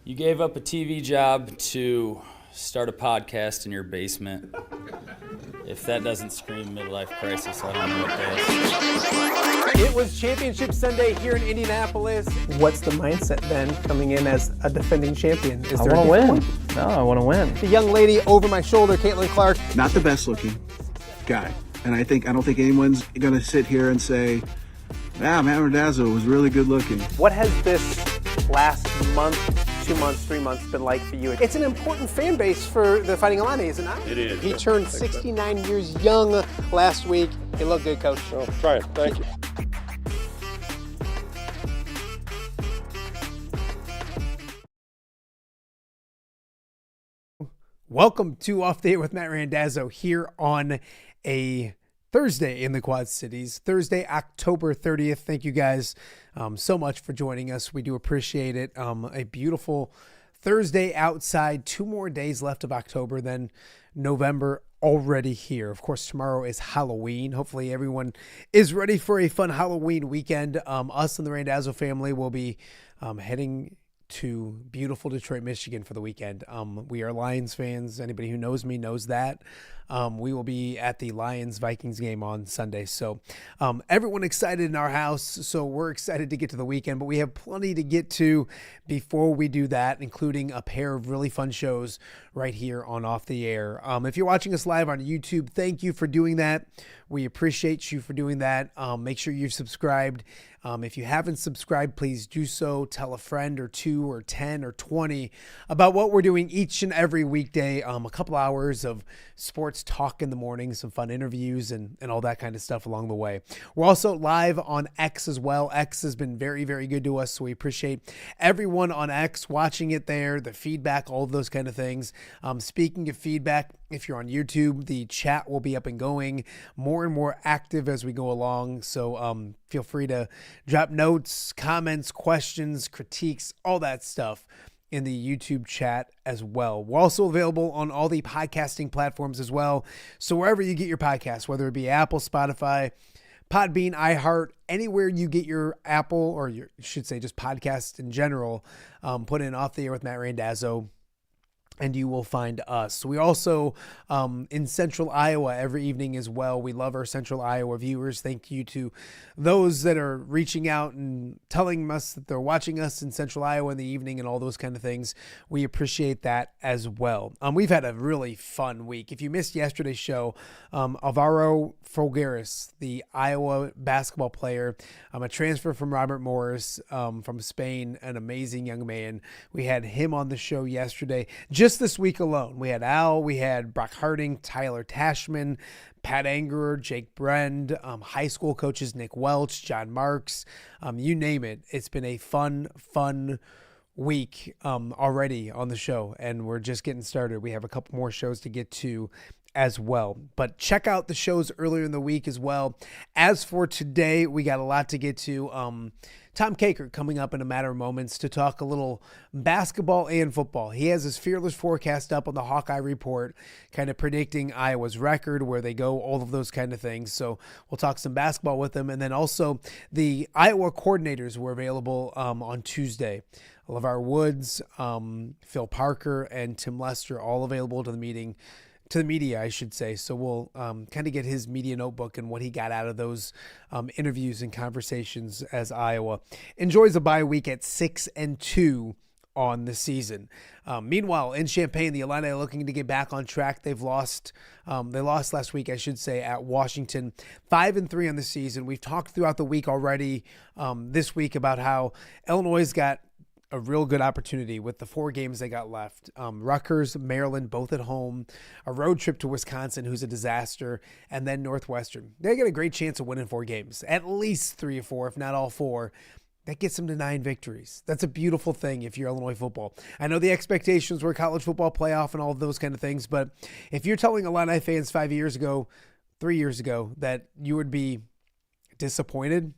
You gave up a TV job to start a podcast in your basement. If that doesn't scream midlife crisis, I don't know what does. It was Championship Sunday here in Indianapolis. What's the mindset then coming in as a defending champion? I want to win. No, I want to win. The young lady over my shoulder, Caitlin Clark. Not the best looking guy. And I don't think anyone's going to sit here and say, Matt Randazzo was really good looking. What has this last month, 2 months, 3 months been like for you? It's an important fan base for the Fighting Illini, is it not? It is. He turned 69 years young last week. You look good, Coach. Oh, try it. Thank you. Welcome to Off the Air with Matt Randazzo here on a Thursday in the Quad Cities, Thursday, October 30th. Thank you guys so much for joining us. We do appreciate it. A beautiful Thursday outside. 2 more days left of October, then November already here. Of course, tomorrow is Halloween. Hopefully everyone is ready for a fun Halloween weekend. Us and the Randazzo family will be heading to beautiful Detroit, Michigan for the weekend. We are Lions fans. Anybody who knows me knows that. We will be at the Lions-Vikings game on Sunday. So everyone excited in our house. So we're excited to get to the weekend, but we have plenty to get to before we do that, including a pair of really fun shows right here on Off the Air. If you're watching us live on YouTube, thank you for doing that. We appreciate you for doing that. Make sure you've subscribed. If you haven't subscribed, please do so. Tell a friend or 2 or 10 or 20 about what we're doing each and every weekday. A couple hours of sports talk in the morning, some fun interviews and all that kind of stuff along the way. We're also live on X as well. X has been very, very good to us, so we appreciate everyone on X watching it there, the feedback, all of those kind of things. Speaking of feedback, if you're on YouTube, the chat will be up and going, more and more active as we go along. So feel free to drop notes, comments, questions, critiques, all that stuff in the YouTube chat as well. We're also available on all the podcasting platforms as well. So wherever you get your podcasts, whether it be Apple, Spotify, Podbean, iHeart, anywhere you get your Apple, or you should say just podcasts in general, put in Off the Air with Matt Randazzo, and you will find us. We also in Central Iowa every evening as well. We love our Central Iowa viewers. Thank you to those that are reaching out and telling us that they're watching us in Central Iowa in the evening and all those kind of things. We appreciate that as well. We've had a really fun week. If you missed yesterday's show, Alvaro Folgueras, the Iowa basketball player, a transfer from Robert Morris from Spain, an amazing young man. We had him on the show yesterday. Just this week alone, we had Al, we had Brock Harding, Tyler Tashman, Pat Angerer, Jake Brend, high school coaches Nick Welch, John Marks, you name it. It's been a fun week already on the show, and we're just getting started. We have a couple more shows to get to as well, but check out the shows earlier in the week as well. As for today, we got a lot to get to. Tom Kakert coming up in a matter of moments to talk a little basketball and football. He has his fearless forecast up on the Hawkeye Report, kind of predicting Iowa's record, where they go, all of those kind of things. So we'll talk some basketball with him. And then also the Iowa coordinators were available on Tuesday. LeVar Woods, Phil Parker, and Tim Lester all available to the meeting. To the media, I should say. So we'll kind of get his media notebook and what he got out of those interviews and conversations as Iowa enjoys a bye week at 6-2 on the season. Meanwhile, in Champaign, the Illini are looking to get back on track. They lost last week, I should say, at Washington, 5-3 on the season. We've talked throughout the week already this week about how Illinois got a real good opportunity with the 4 games they got left. Rutgers, Maryland, both at home, a road trip to Wisconsin, who's a disaster, and then Northwestern. They get a great chance of winning 4 games, at least 3 or 4, if not all 4. That gets them to 9 victories. That's a beautiful thing if you're Illinois football. I know the expectations were college football playoff and all of those kind of things, but if you're telling Illini fans 3 years ago, that you would be disappointed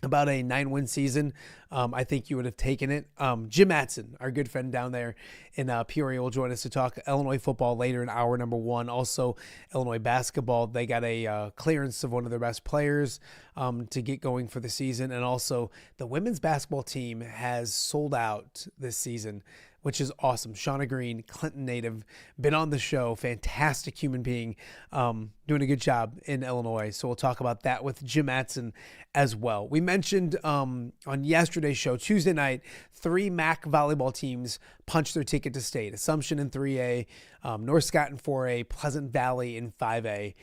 about a 9-win season, I think you would have taken it. Jim Mattson, our good friend down there in Peoria, will join us to talk Illinois football later in hour number 1. Also, Illinois basketball. They got a clearance of one of their best players to get going for the season. And also, the women's basketball team has sold out this season. which is awesome. Shauna Green, Clinton native, been on the show, fantastic human being, doing a good job in Illinois. So we'll talk about that with Jim Mattson as well. We mentioned on yesterday's show, Tuesday night, 3 MAC volleyball teams punched their ticket to state. Assumption in 3A, North Scott in 4A, Pleasant Valley in 5A.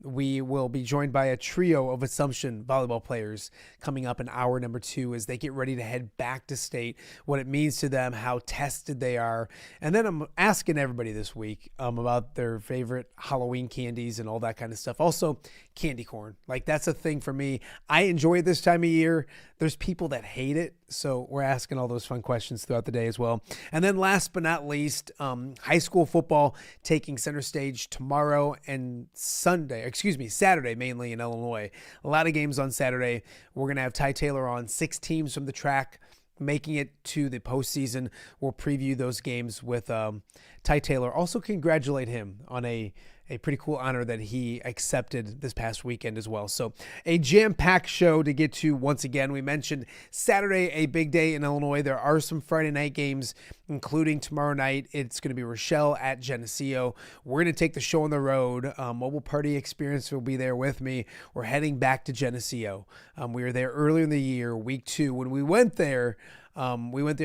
We will be joined by a trio of Assumption volleyball players coming up in hour number 2 as they get ready to head back to state, what it means to them, how tested they are. And then I'm asking everybody this week about their favorite Halloween candies and all that kind of stuff. Also, candy corn. Like, that's a thing for me. I enjoy it this time of year. There's people that hate it. So we're asking all those fun questions throughout the day as well. And then last but not least, high school football taking center stage tomorrow and Saturday, mainly in Illinois. A lot of games on Saturday. We're going to have Ty Taylor on, 6 teams from the TRAC making it to the postseason. We'll preview those games with Ty Taylor. Also congratulate him on a pretty cool honor that he accepted this past weekend as well. So a jam-packed show to get to once again. We mentioned Saturday, a big day in Illinois. There are some Friday night games, including tomorrow night. It's going to be Rochelle at Geneseo. We're going to take the show on the road. Mobile Party Experience will be there with me. We're heading back to Geneseo. We were there earlier in the year, week 2. When we went there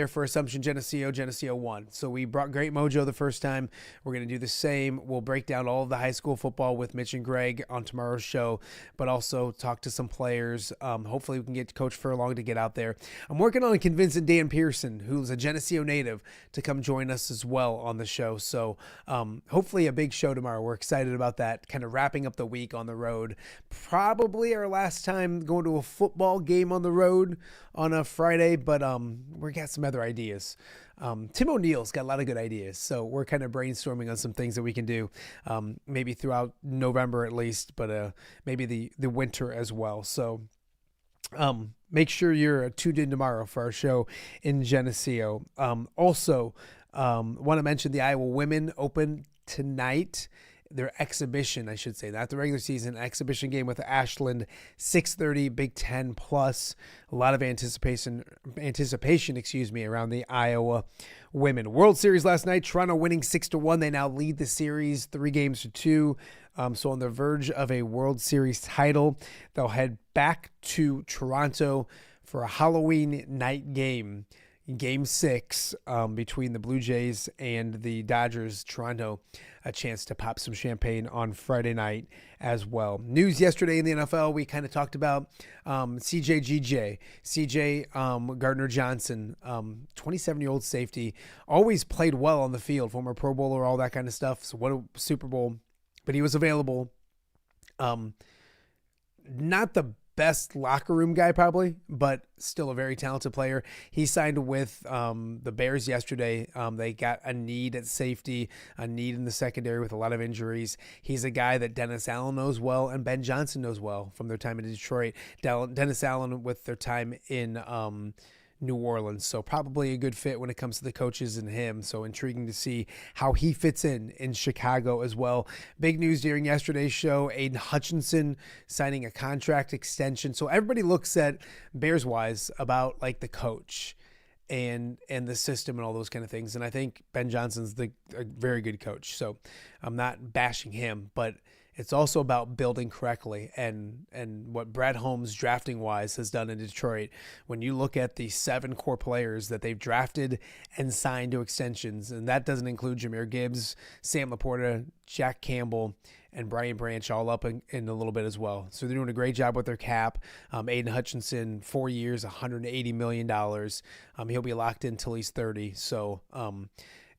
for Assumption Geneseo won. So we brought great mojo the first time. We're going to do the same. We'll break down all of the high school football with Mitch and Greg on tomorrow's show, but also talk to some players. Hopefully we can get Coach Furlong to get out there. I'm working on convincing Dan Pearson, who's a Geneseo native, to come join us as well on the show. So hopefully a big show tomorrow. We're excited about that, kind of wrapping up the week on the road. Probably our last time going to a football game on the road on a Friday, but we got some other ideas. Tim O'Neill's got a lot of good ideas, so we're kind of brainstorming on some things that we can do, maybe throughout November at least, but maybe the winter as well. So make sure you're tuned in tomorrow for our show in Geneseo. Also, want to mention the Iowa Women Open tonight. Their exhibition, I should say, not the regular season, exhibition game with Ashland, 6:30, Big Ten plus. A lot of anticipation, around the Iowa women. World Series last night, Toronto winning 6-1. They now lead the series 3-2. So on the verge of a World Series title. They'll head back to Toronto for a Halloween night game. Game 6 between the Blue Jays and the Dodgers. Toronto, a chance to pop some champagne on Friday night as well. News yesterday in the NFL, we kind of talked about CJ Gardner-Johnson, 27-year-old safety, always played well on the field, former Pro Bowler, all that kind of stuff. So what a Super Bowl, but he was available. Not the best locker room guy probably, but still a very talented player. He signed with the Bears yesterday. They got a need at safety, a need in the secondary with a lot of injuries. He's a guy that Dennis Allen knows well and Ben Johnson knows well from their time in Detroit. Dennis Allen with their time in New Orleans. So probably a good fit when it comes to the coaches and him. So intriguing to see how he fits in Chicago as well. Big news during yesterday's show, Aiden Hutchinson signing a contract extension. So everybody looks at Bears wise about like the coach and the system and all those kind of things. And I think Ben Johnson's a very good coach. So I'm not bashing him, but it's also about building correctly and what Brad Holmes drafting wise has done in Detroit. When you look at the 7 core players that they've drafted and signed to extensions, and that doesn't include Jahmyr Gibbs, Sam Laporta, Jack Campbell, and Brian Branch all up in a little bit as well. So they're doing a great job with their cap. Aiden Hutchinson, 4 years, $180 million. He'll be locked in until he's 30. So,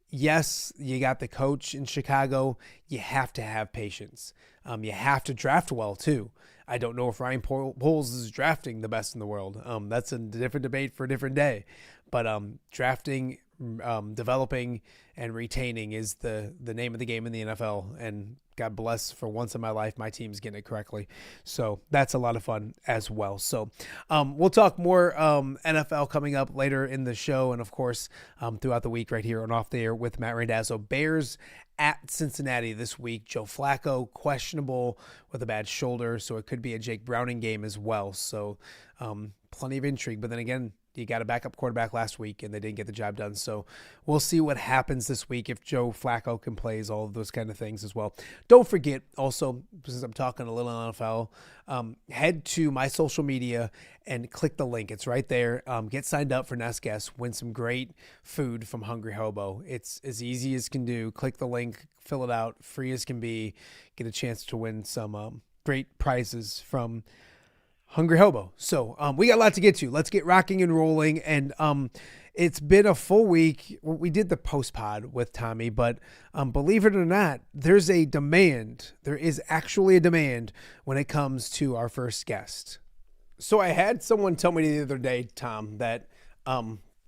yes, you got the coach in Chicago. You have to have patience. You have to draft well, too. I don't know if Ryan Poles is drafting the best in the world. That's a different debate for a different day. But drafting, developing, and retaining is the name of the game in the NFL. And God bless, for once in my life, my team's getting it correctly. So that's a lot of fun as well. So we'll talk more NFL coming up later in the show. And, of course, throughout the week right here on Off the Air with Matt Randazzo. Bears at Cincinnati this week. Joe Flacco questionable with a bad shoulder, so it could be a Jake Browning game as well. So plenty of intrigue. But then again, you got a backup quarterback last week, and they didn't get the job done. So we'll see what happens this week if Joe Flacco can play, all of those kind of things as well. Don't forget, also, since I'm talking a little NFL, head to my social media and click the link. It's right there. Get signed up for Nest Guest. Win some great food from Hungry Hobo. It's as easy as can do. Click the link, fill it out, free as can be. Get a chance to win some great prizes from Hungry Hobo. So we got a lot to get to. Let's get rocking and rolling. And it's been a full week. We did the post pod with Tommy, but believe it or not, there's a demand. There is actually a demand when it comes to our first guest. So I had someone tell me the other day, Tom, that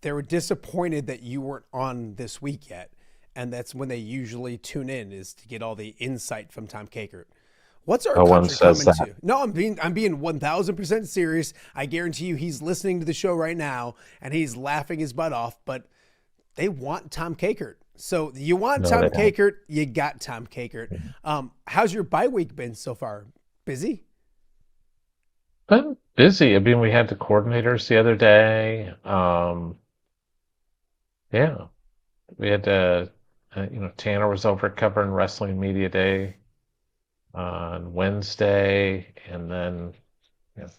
they were disappointed that you weren't on this week yet. And that's when they usually tune in, is to get all the insight from Tom Kakert. What's our country coming to? No, I'm being 1,000% serious. I guarantee you he's listening to the show right now and he's laughing his butt off, but they want Tom Kakert. So you want Tom Kakert, you got Tom Kakert. How's your bye week been so far? Busy? Been busy. I mean, we had the coordinators the other day. Yeah, we had Tanner was over covering Wrestling Media Day on Wednesday, and then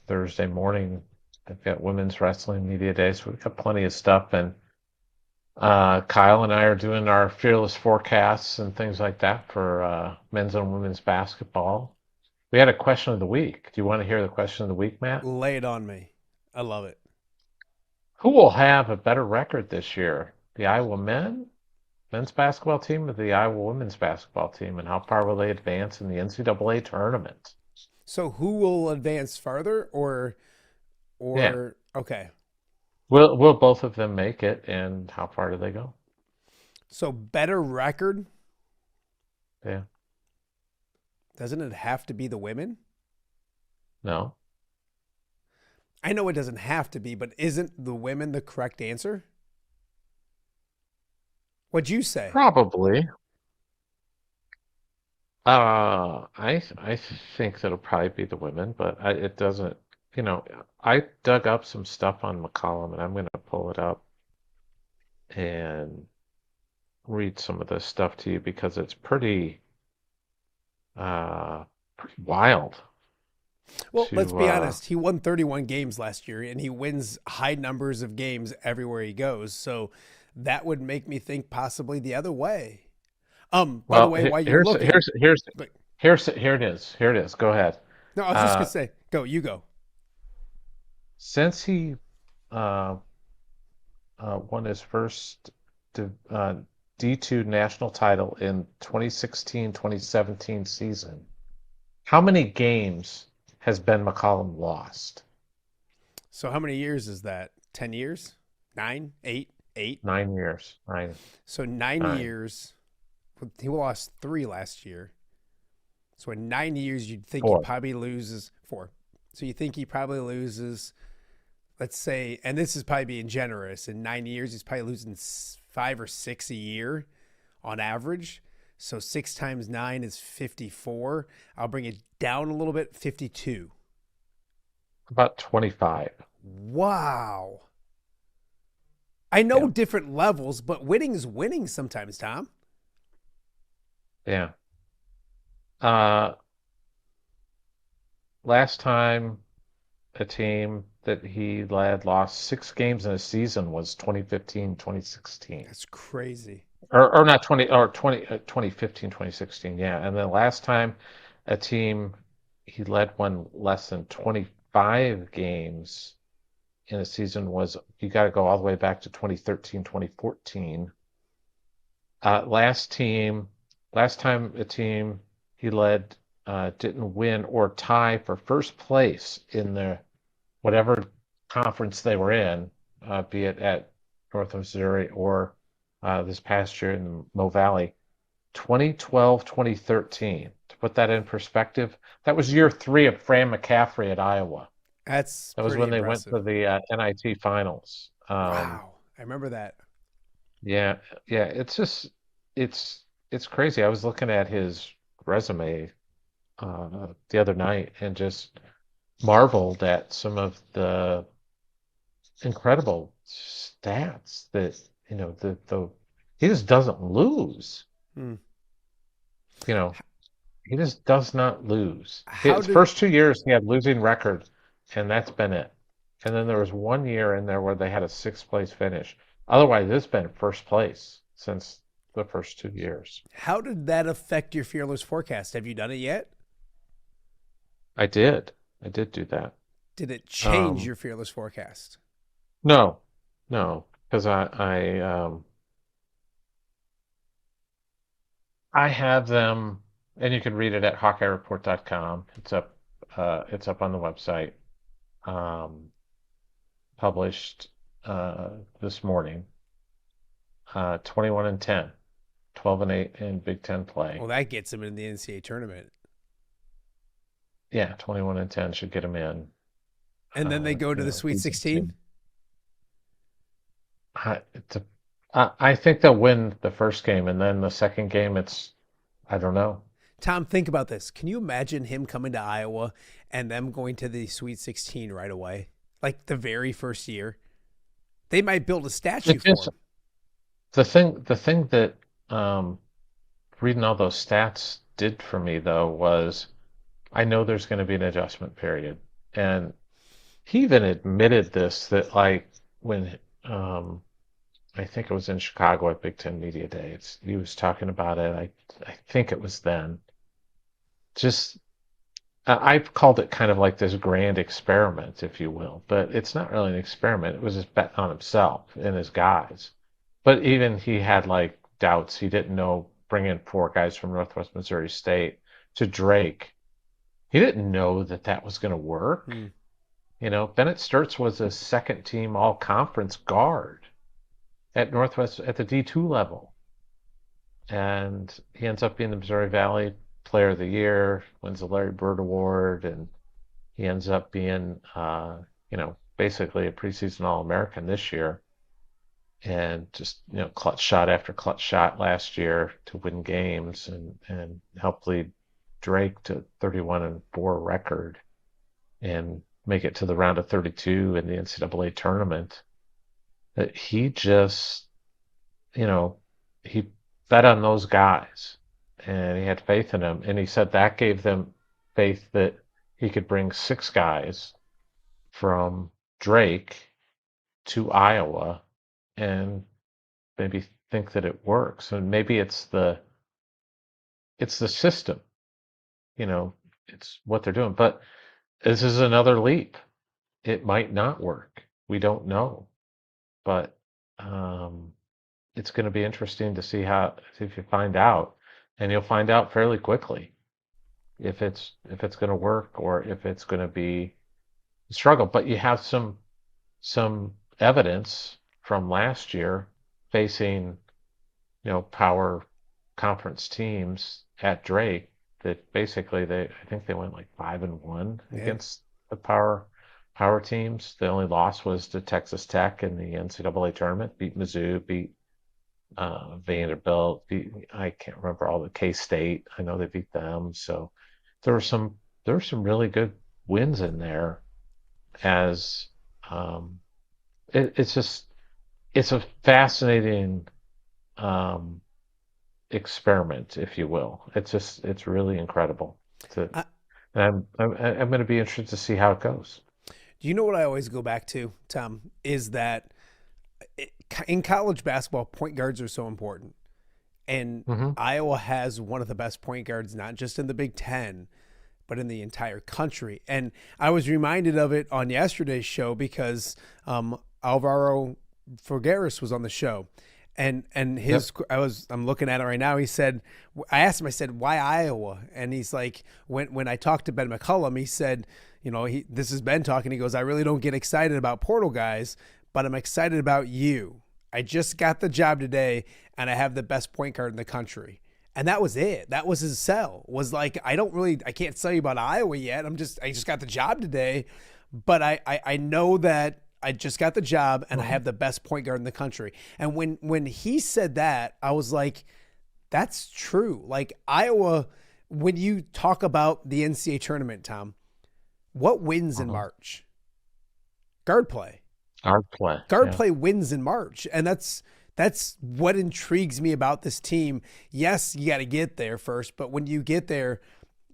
Thursday morning I've got Women's Wrestling Media Day, so we've got plenty of stuff. And Kyle and I are doing our fearless forecasts and things like that for men's and women's basketball. We had a question of the week. Do you want to hear the question of the week, Matt? Lay it on me. I love it. Who will have a better record this year? The Iowa men's basketball team or the Iowa women's basketball team, and how far will they advance in the NCAA tournament? So who will advance farther, or Yeah. Okay. Will both of them make it, and how far do they go? So better record? Yeah. Doesn't it have to be the women? No. I know it doesn't have to be, but isn't the women the correct answer? What'd you say? Probably. I think that'll probably be the women, but it doesn't. I dug up some stuff on McCollum, and I'm going to pull it up and read some of this stuff to you because it's pretty wild. Well, let's be honest. He won 31 games last year, and he wins high numbers of games everywhere he goes. So that would make me think possibly the other way. By the way, while you're looking, here it is. Here it is. Go ahead. No, I was just gonna say, you go. Since he won his first D2 national title in 2016-2017 season, how many games has Ben McCollum lost? So how many years is that? 10 years? 9? 8? 8? 9 years. 9. So 9 years. He lost 3 last year. So in 9 years, you'd think 4. he probably loses 4. So you think he probably loses, let's say, and this is probably being generous, in 9 years, he's probably losing 5 or 6 a year on average. So 6 times 9 is 54. I'll bring it down a little bit, 52. About 25. Wow. I know different levels, but winning is winning sometimes, Tom. Yeah. Last time a team that he led lost 6 games in a season was 2015-2016. That's crazy. Or not 2015, 2016, yeah. And the last time a team he led one less than 25 games in a season was, you got to go all the way back to 2013, 2014. Last time a team he led didn't win or tie for first place in the whatever conference they were in, be it at North Missouri or this past year in the Mo Valley, 2012, 2013. To put that in perspective, that was year 3 of Fran McCaffrey at Iowa. That was when impressive. they went to the NIT finals. Wow, I remember that. Yeah, it's just it's crazy. I was looking at his resume the other night and just marveled at some of the incredible stats that, you know, the he just doesn't lose. Hmm. You know, he just does not lose. How His did first 2 years he had losing record, and that's been it. And then there was 1 year in there where they had a sixth place finish. Otherwise, it's been first place since the first 2 years. how did that affect your fearless forecast? Have you done it yet? I did. I did do that. Did it change Um, your fearless forecast? no, no, because I have them, and you can read it at HawkeyeReport.com. It's up on the website. Um, Published this morning. 21-10, 12-8 in Big Ten play. Well, that gets them in the NCAA tournament. Yeah, 21-10 should get them in. And then they go to you the know, Sweet 16? I think they'll win the first game, and then the second game, I don't know. Tom, think about this. Can you imagine him coming to Iowa and them going to the Sweet 16 right away? Like the very first year? They might build a statue for It's- him. The thing that reading all those stats did for me, though, was I know there's going to be an adjustment period. And he even admitted this, that like when I think it was in Chicago at Big Ten Media Days, he was talking about it. I think it was then. Just I've called it kind of like this grand experiment, if you will, but it's not really an experiment. It was just betting on himself and his guys. But even he had like doubts. He didn't know bringing 4 guys from Northwest Missouri State to Drake. He didn't know that was going to work. Hmm. You know, Bennett Sturtz was a second team all conference guard at Northwest at the D2 level. And he ends up being the Missouri Valley Player of the Year, wins the Larry Bird Award, and he ends up being, basically a preseason All-American this year. And just, clutch shot after clutch shot last year to win games and help lead Drake to 31-4 record and make it to the round of 32 in the NCAA tournament. That he just, he bet on those guys and he had faith in them. And he said that gave them faith that he could bring 6 guys from Drake to Iowa and maybe think that it works. And maybe it's the system, it's what they're doing. But this is another leap. It might not work. We don't know. But it's going to be interesting to see if you find out, and you'll find out fairly quickly if it's going to work or if it's going to be a struggle. But you have some evidence from last year facing power conference teams at Drake that basically I think they went like 5-1 against the power teams. The only loss was to Texas Tech in the NCAA tournament. Beat Mizzou, beat Vanderbilt. I can't remember all the K-State. I know they beat them. So there were some really good wins in there. As it's a fascinating experiment, if you will. It's really incredible. And I'm going to be interested to see how it goes. Do you know what I always go back to, Tom, is that in college basketball, point guards are so important. And Iowa has one of the best point guards, not just in the Big Ten, but in the entire country. And I was reminded of it on yesterday's show because Alvaro Figueres was on the show. And his, I'm looking at it right now. He said, I asked him, I said, why Iowa? And he's like, when I talked to Ben McCullum, he said, this is Ben talking. He goes, I really don't get excited about portal guys, but I'm excited about you. I just got the job today and I have the best point guard in the country. And that was it. That was his sell. Was like, I can't tell you about Iowa yet. I just got the job today, but I know that I just got the job and I have the best point guard in the country. And when he said that, I was like, that's true. Like Iowa, when you talk about the NCAA tournament, Tom, what wins in March? Guard play. Guard play. Guard Yeah. play wins in March, and that's what intrigues me about this team. Yes, you got to get there first, but when you get there,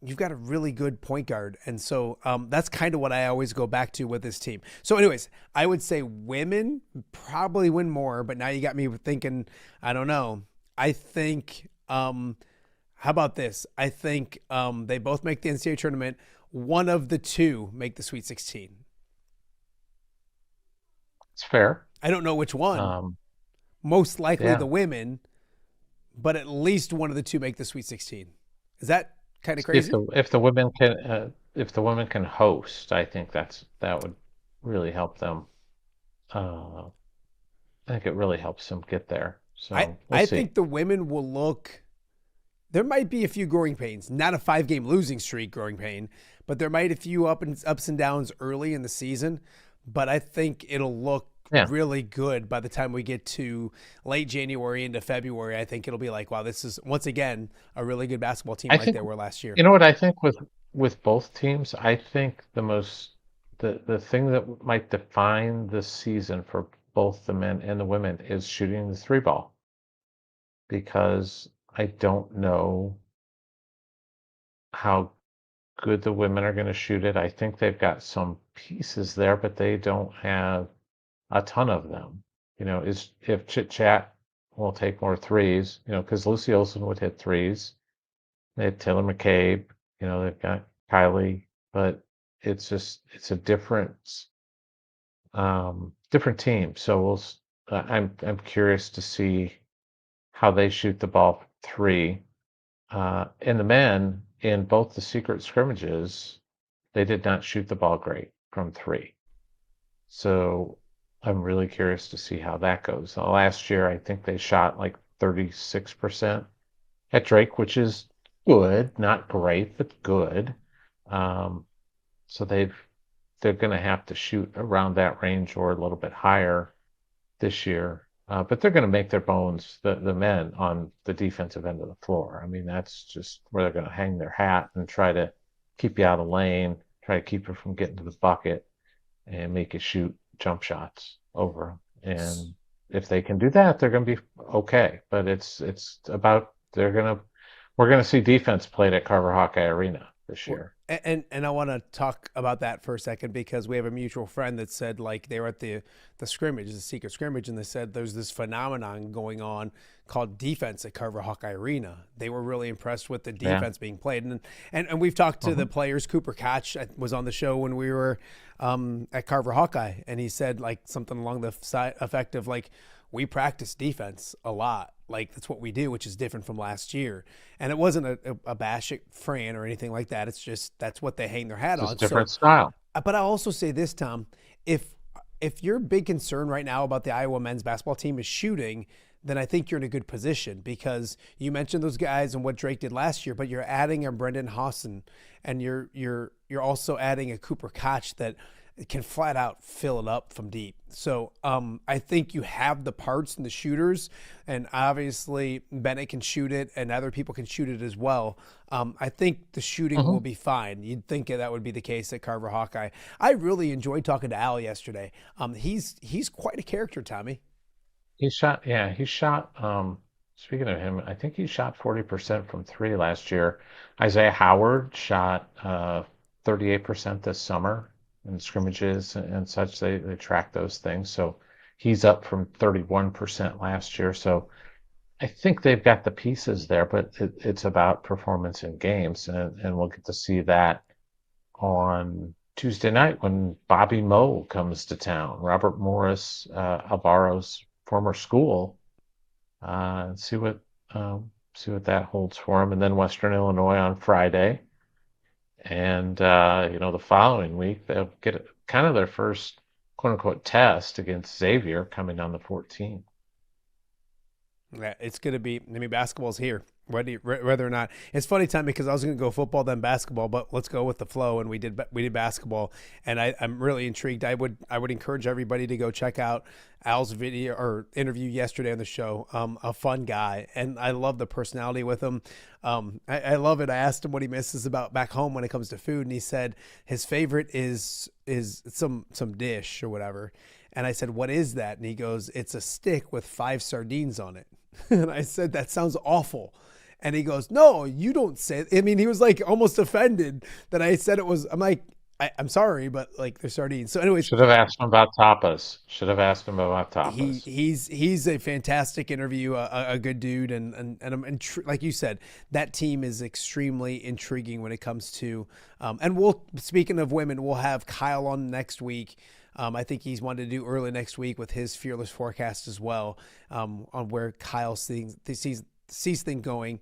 you've got a really good point guard. And so that's kind of what I always go back to with this team. So anyways, I would say women probably win more, but now you got me thinking, I don't know. I think, how about this? I think they both make the NCAA tournament. One of the two make the Sweet 16. It's fair. I don't know which one. Most likely yeah. the women, but at least one of the two make the Sweet 16. Is that kind of crazy? If the women can host, I think that would really help them. I think it really helps them get there. So I see. think the women will look. There might be a few growing pains, not a 5-game losing streak growing pain, but there might a few ups and downs early in the season. But I think it'll look really good by the time we get to late January into February. I think it'll be like, wow, this is once again a really good basketball team like they were last year. You know what I think with both teams? I think the thing that might define the season for both the men and the women is shooting the 3-ball, because I don't know how good the women are going to shoot it. I think they've got some pieces there, but they don't have a ton of them. If Chit Chat will take more threes, because Lucy Olson would hit threes. They had Taylor McCabe, they've got Kylie, but it's a different team. So I'm curious to see how they shoot the ball 3. And the men in both the secret scrimmages, they did not shoot the ball great from 3. So I'm really curious to see how that goes. Last year, I think they shot like 36% at Drake, which is good, not great, but good. So they're going to have to shoot around that range or a little bit higher this year. But they're going to make their bones, the men, on the defensive end of the floor. I mean, that's just where they're going to hang their hat and try to keep you out of lane, try to keep you from getting to the bucket, and make you shoot jump shots over. And if they can do that, they're going to be okay. But it's about we're going to see defense played at Carver Hawkeye Arena this year. And I want to talk about that for a second, because we have a mutual friend that said, like, they were at the scrimmage, the secret scrimmage, and they said there's this phenomenon going on called defense at Carver Hawkeye Arena. They were really impressed with the defense being played. And we've talked to the players. Cooper Koch was on the show when we were at Carver Hawkeye, and he said like something along the effect of like, we practice defense a lot. Like, that's what we do, which is different from last year. And it wasn't a bash at Fran or anything like that. It's just, that's what they hang their hat on. Different style. But I'll also say this, Tom, if your big concern right now about the Iowa men's basketball team is shooting, then I think you're in a good position, because you mentioned those guys and what Drake did last year, but you're adding a Brendan Hawson, and you're also adding a Cooper Koch that can flat out fill it up from deep. So I think you have the parts and the shooters, and obviously Bennett can shoot it and other people can shoot it as well. I think the shooting will be fine. You'd think that would be the case at Carver Hawkeye. I really enjoyed talking to Al yesterday. He's quite a character, Tommy. He shot, speaking of him, I think he shot 40% from 3 last year. Isaiah Howard shot 38% this summer in scrimmages and such. They track those things. So he's up from 31% last year. So I think they've got the pieces there, but it's about performance in games. And we'll get to see that on Tuesday night when Bobby Moe comes to town, Robert Morris, Alvaro's former school, and see what that holds for him. And then Western Illinois on Friday. And, the following week, they'll get kind of their first quote-unquote test against Xavier coming on the 14th. Yeah, it's going to be, basketball's here, whether or not. It's funny, Tom, because I was going to go football, then basketball, but let's go with the flow, and we did basketball, and I'm really intrigued. I would encourage everybody to go check out Al's video or interview yesterday on the show. A fun guy, and I love the personality with him. I love it. I asked him what he misses about back home when it comes to food, and he said his favorite is some dish or whatever. And I said, what is that? And he goes, it's a stick with 5 sardines on it. And I said, that sounds awful. And he goes, no, you don't say it. I mean, he was like almost offended that I said it was. I'm like, I'm sorry, but like they're sardines. So anyways, Should have asked him about tapas. he's a fantastic interview, a good dude. And like you said, that team is extremely intriguing when it comes to, and speaking of women, we'll have Kyle on next week. I think he's wanted to do early next week with his fearless forecast as well, on where Kyle sees things going.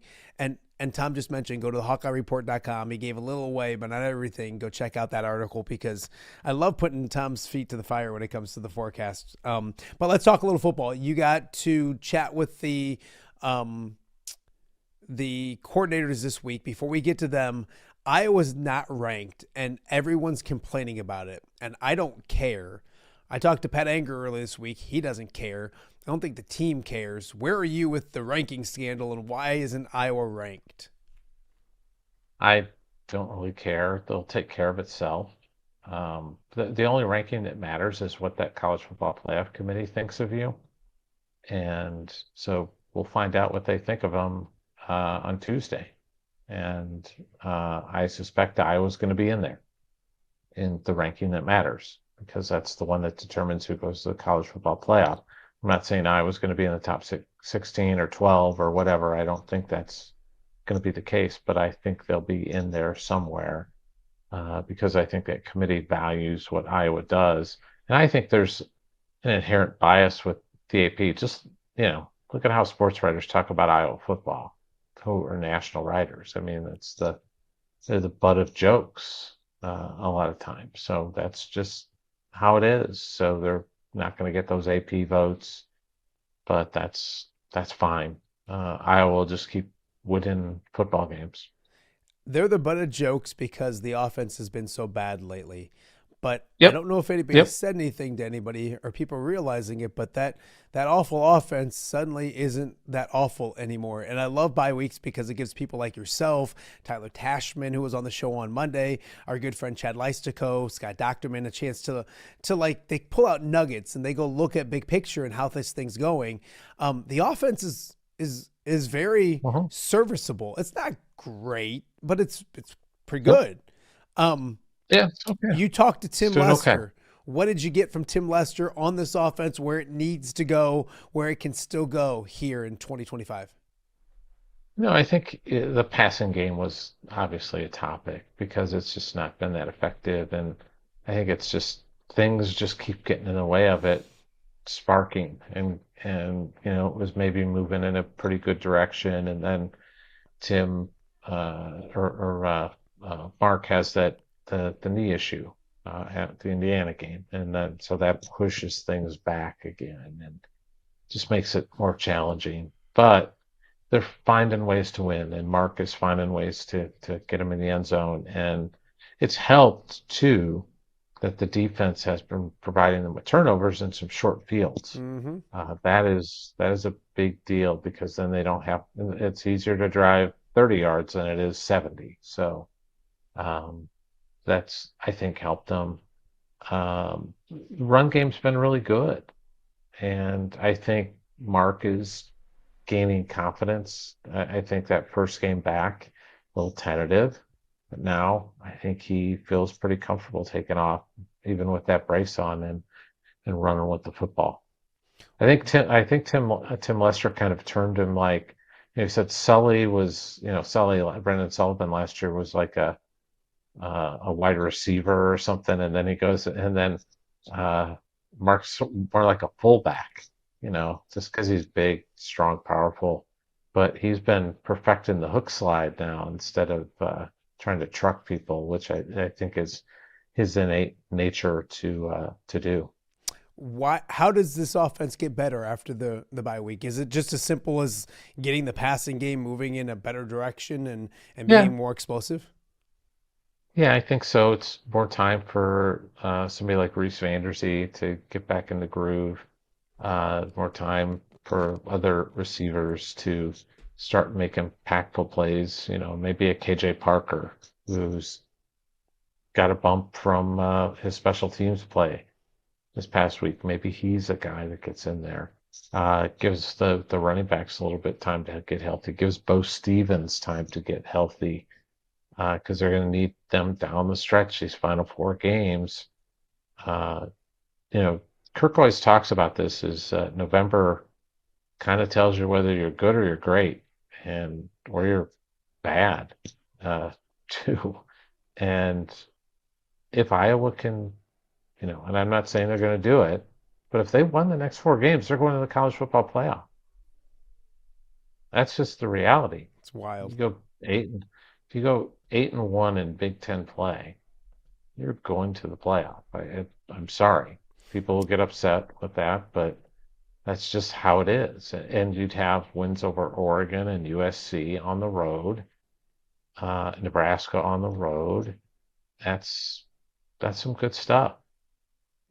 And Tom just mentioned, go to the HawkeyeReport.com. He gave a little away, but not everything. Go check out that article because I love putting Tom's feet to the fire when it comes to the forecast. But let's talk a little football. You got to chat with the coordinators this week. Before we get to them, Iowa's not ranked, and everyone's complaining about it, and I don't care. I talked to Pat Anger earlier this week. He doesn't care. I don't think the team cares. Where are you with the ranking scandal, and why isn't Iowa ranked? I don't really care. They'll take care of itself. The only ranking that matters is what that college football playoff committee thinks of you. And so we'll find out what they think of them on Tuesday. And I suspect Iowa's going to be in there in the ranking that matters because that's the one that determines who goes to the college football playoff. I'm not saying Iowa's going to be in the top 16 or 12 or whatever. I don't think that's going to be the case, but I think they'll be in there somewhere because I think that committee values what Iowa does. And I think there's an inherent bias with the AP. Just, look at how sports writers talk about Iowa football, who are national writers. I mean, they're the butt of jokes a lot of times. So that's just how it is. So they're not going to get those AP votes, but that's fine. Iowa will just keep winning football games. They're the butt of jokes because the offense has been so bad lately. But I don't know if anybody said anything to anybody or people realizing it, but that awful offense suddenly isn't that awful anymore. And I love bye weeks because it gives people like yourself, Tyler Tashman, who was on the show on Monday, our good friend Chad Leistico, Scott Docterman, a chance to they pull out nuggets and they go look at big picture and how this thing's going. The offense is very serviceable. It's not great, but it's pretty good. Yeah, it's okay. You talked to Tim Lester. Okay. What did you get from Tim Lester on this offense, where it needs to go, where it can still go here in 2025? No, I think the passing game was obviously a topic because it's just not been that effective. And I think it's just things just keep getting in the way of it sparking. And it was maybe moving in a pretty good direction. And then Tim Mark has the knee issue at the Indiana game, and then so that pushes things back again and just makes it more challenging. But they're finding ways to win, and Mark is finding ways to get him in the end zone. And it's helped too that the defense has been providing them with turnovers and some short fields. Mm-hmm. That is a big deal because then they don't have. It's easier to drive 30 yards than it is 70. So. That's, I think, helped them. Run game's been really good. And I think Mark is gaining confidence. I think that first game back, a little tentative. But now I think he feels pretty comfortable taking off, even with that brace on and running with the football. I think Tim Lester kind of termed him like, he said Brendan Sullivan last year was like a wide receiver or something, and then he goes, and then Mark's more like a fullback, just because he's big, strong, powerful. But he's been perfecting the hook slide now instead of trying to truck people, which I think is his innate nature to do. How does this offense get better after the bye week? Is it just as simple as getting the passing game moving in a better direction and being more explosive? Yeah, I think so. It's more time for somebody like Reese Vanderzee to get back in the groove. More time for other receivers to start making impactful plays. Maybe a KJ Parker who's got a bump from his special teams play. this past week. Maybe he's a guy that gets in there. Gives the running backs a little bit time to get healthy. Gives Bo Stevens time to get healthy because they're going to need them down the stretch these final 4 games. Kirk always talks about this is November kind of tells you whether you're good or you're great or you're bad too. And if Iowa can, and I'm not saying they're going to do it, but if they won the next 4 games, they're going to the college football playoff. That's just the reality. It's wild. If you go 8-1 in Big Ten play, you're going to the playoff. I'm sorry. People will get upset with that, but that's just how it is. And you'd have wins over Oregon and USC on the road, Nebraska on the road. That's some good stuff.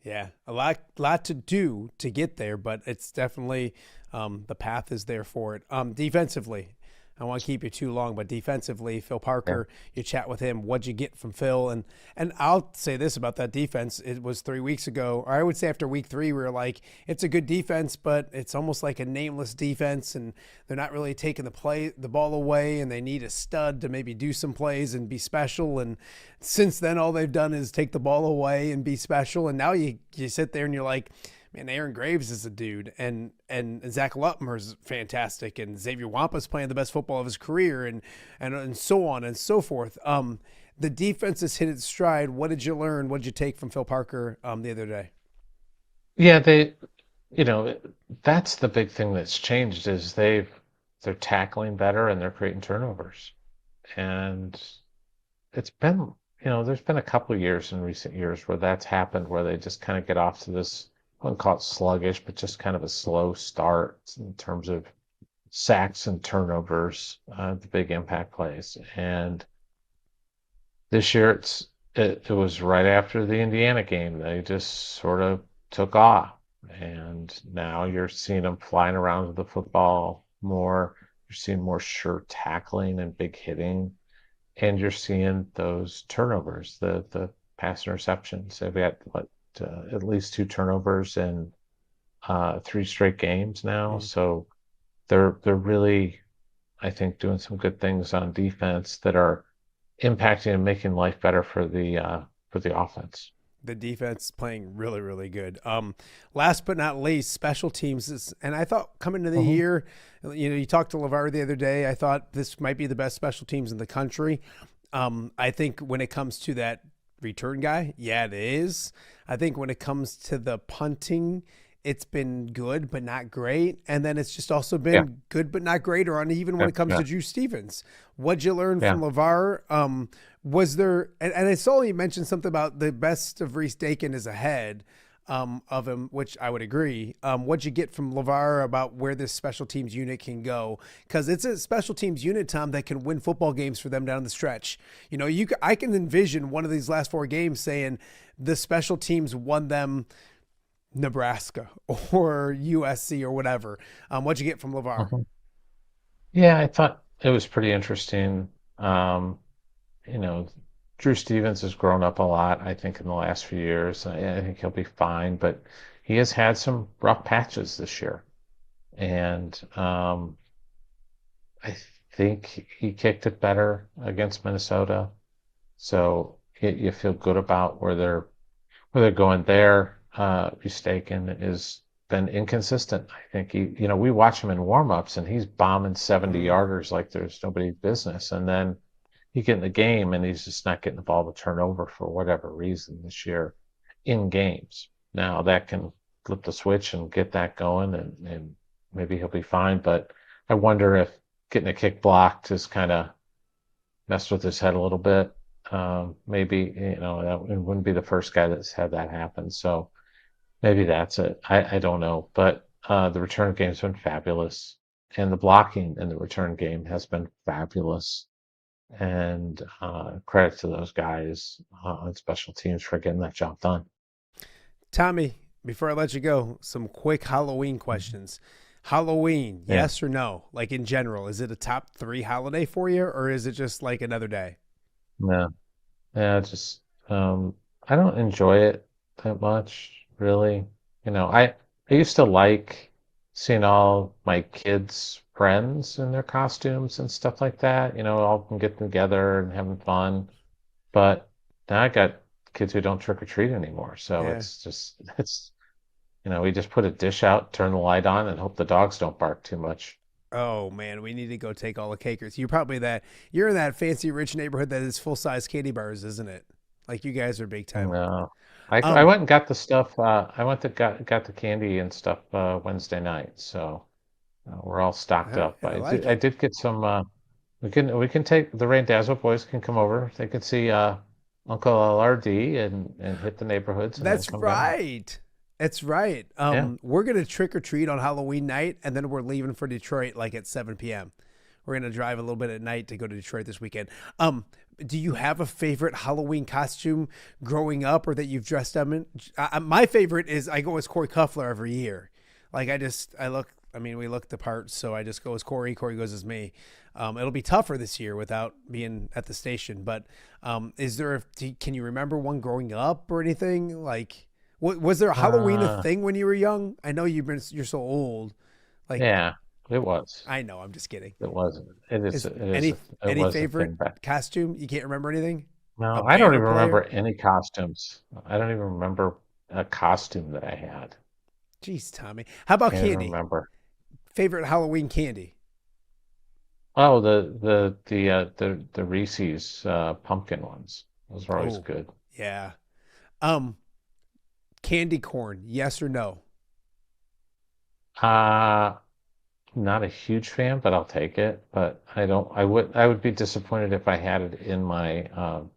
Yeah, a lot to do to get there, but it's definitely the path is there for it. Defensively, I don't want to keep you too long, but defensively, Phil Parker, you chat with him. What'd you get from Phil? And I'll say this about that defense. It was 3 weeks ago, or I would say after week 3, we were like, it's a good defense, but it's almost like a nameless defense, and they're not really taking the ball away, and they need a stud to maybe do some plays and be special. And since then, all they've done is take the ball away and be special. And now you sit there and you're like, man, Aaron Graves is a dude, and Zach Lutmer's fantastic, and Xavier Wampa's playing the best football of his career, and so on and so forth. The defense has hit its stride. What did you learn? What did you take from Phil Parker the other day? Yeah, that's the big thing that's changed is they're tackling better and they're creating turnovers. And it's been, there's been a couple of years in recent years where that's happened, where they just kind of get off to this, I wouldn't call it sluggish, but just kind of a slow start in terms of sacks and turnovers, the big impact plays. And this year it was right after the Indiana game. They just sort of took off. And now you're seeing them flying around with the football more. You're seeing more sure tackling and big hitting. And you're seeing those turnovers, the pass interceptions. They've got at least 2 turnovers in 3 straight games now. Mm-hmm. So they're really, I think, doing some good things on defense that are impacting and making life better for the offense. The defense is playing really, really good. Last but not least, special teams and I thought coming into the year, you talked to LeVar the other day. I thought this might be the best special teams in the country. I think when it comes to that return guy, yeah, it is. I think when it comes to the punting, it's been good but not great, and then it's just also been good but not great or uneven when it comes to Drew Stevens. What'd you learn from LeVar? Was there, and I saw you mentioned something about the best of Reese Dakin is ahead of him, which I would agree. What'd you get from LeVar about where this special teams unit can go? Because it's a special teams unit, Tom, that can win football games for them down the stretch. I can envision one of these last 4 games saying the special teams won them Nebraska or USC or whatever. What'd you get from LeVar? Yeah, I thought it was pretty interesting. Drew Stevens has grown up a lot, I think, in the last few years. I think he'll be fine, but he has had some rough patches this year. And I think he kicked it better against Minnesota. So you feel good about where they're going there. Mistaken has been inconsistent. I think we watch him in warm-ups and he's bombing 70-yarders like there's nobody's business. And then he get in the game and he's just not getting the ball to turn over for whatever reason this year in games. Now that can flip the switch and get that going and maybe he'll be fine. But I wonder if getting a kick blocked has kind of messed with his head a little bit. Maybe, that wouldn't be the first guy that's had that happen. So maybe that's it. I don't know. But the return game has been fabulous. And the blocking in the return game has been fabulous. And credit to those guys on special teams for getting that job done. Tommy, before I let you go, some quick Halloween questions. Halloween, yes or no? Like in general, is it a top 3 holiday for you, or is it just like another day? No. Yeah, just I don't enjoy it that much. really. I used to like seeing all my kids' friends in their costumes and stuff like that. All of them getting together and having fun. But now I got kids who don't trick or treat anymore. So Yeah. we just put a dish out, turn the light on, and hope the dogs don't bark too much. Oh man, we need to go take all the Kakers. You're in that fancy rich neighborhood that is full size candy bars, isn't it? Like you guys are big time. No. I Um, went and got the stuff. I went to got the candy and stuff Wednesday night, so we're all stocked up. I like I it. did get some. We can take the Randazzo boys can come over. They can see Uncle LRD and hit the neighborhoods and then That's come down. right. That's right. Yeah. We're gonna trick or treat on Halloween night, and then we're leaving for Detroit like at 7 p.m. We're gonna drive a little bit at night to go to Detroit this weekend. Do you have a favorite Halloween costume growing up, or that you've dressed up in? My favorite is I go as Corey Cuffler every year. Like I look. I mean, we look the part, so I just go as Corey. Corey goes as me. It'll be tougher this year without being at the station. But can you remember one growing up or anything? Like, was there a Halloween a Uh, thing when you were young? I know you're so old. Like, yeah, it was. I know, I'm just kidding. It was. It is. Is It is. any It any was a favorite thing back. costume? You can't remember anything? A No, I don't bear even remember player? any costumes. I don't even remember a costume that I had. Jeez, Tommy. How about Can't even candy? remember. Favorite Halloween candy? Oh, the Reese's pumpkin ones. Those are always Oh, good. yeah. Um, Candy corn, yes or no? Uh, Not a huge fan, but I'll take it. But I would be disappointed if I had it in my um,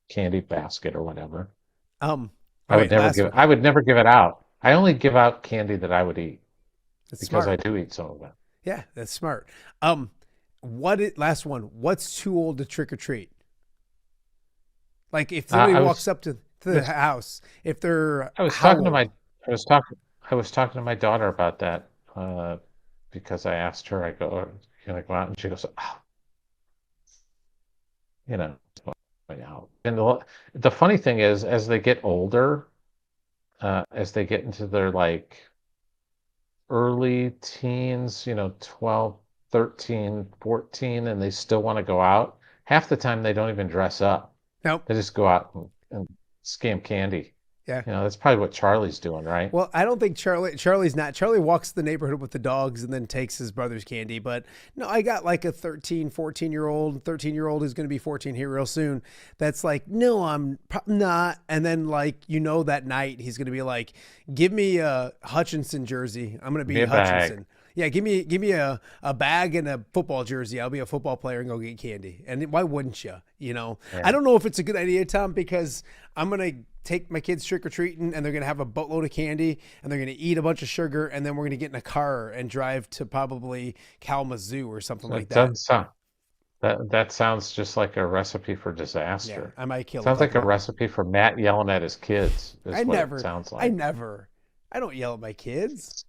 candy basket or whatever. All right, last one. I would never give it out. I only give out candy that I would eat That's because I smart. do eat some of it. Yeah, that's smart. Last one. What's too old to trick or treat? Like if somebody I walks was up to the was house, if they're I was how talking to old? I was talking to my daughter about that because I asked her. I go, "Can I go out?" And she goes, "Oh, you know, going out." And the funny thing is, as they get older, as they get into their like early teens, 12, 13, 14, and they still want to go out, half the time they don't even dress up. Nope. They just go out and scam candy. Yeah. That's probably what Charlie's doing, right? Well, I don't think Charlie's not. Charlie walks the neighborhood with the dogs and then takes his brother's candy. But no, I got like a 13, 14-year-old, 13-year-old who's going to be 14 here real soon. That's like, no, I'm not. And then like, that night he's going to be like, give me a Hutchinson jersey. I'm going to Give me be a bag. Hutchinson. Yeah, give me a bag and a football jersey. I'll be a football player and go get candy. And why wouldn't you? I Yeah. don't know if it's a good idea, Tom, because I'm gonna take my kids trick or treating and they're gonna have a boatload of candy and they're gonna eat a bunch of sugar and then we're gonna get in a car and drive to probably Kalamazoo or something So like it that. doesn't sound that sounds just like a recipe for Yeah, disaster. I might kill a Sounds like couple a of them. recipe for Matt yelling at his kids, is I what it never, sounds I like. never, I don't yell at my kids.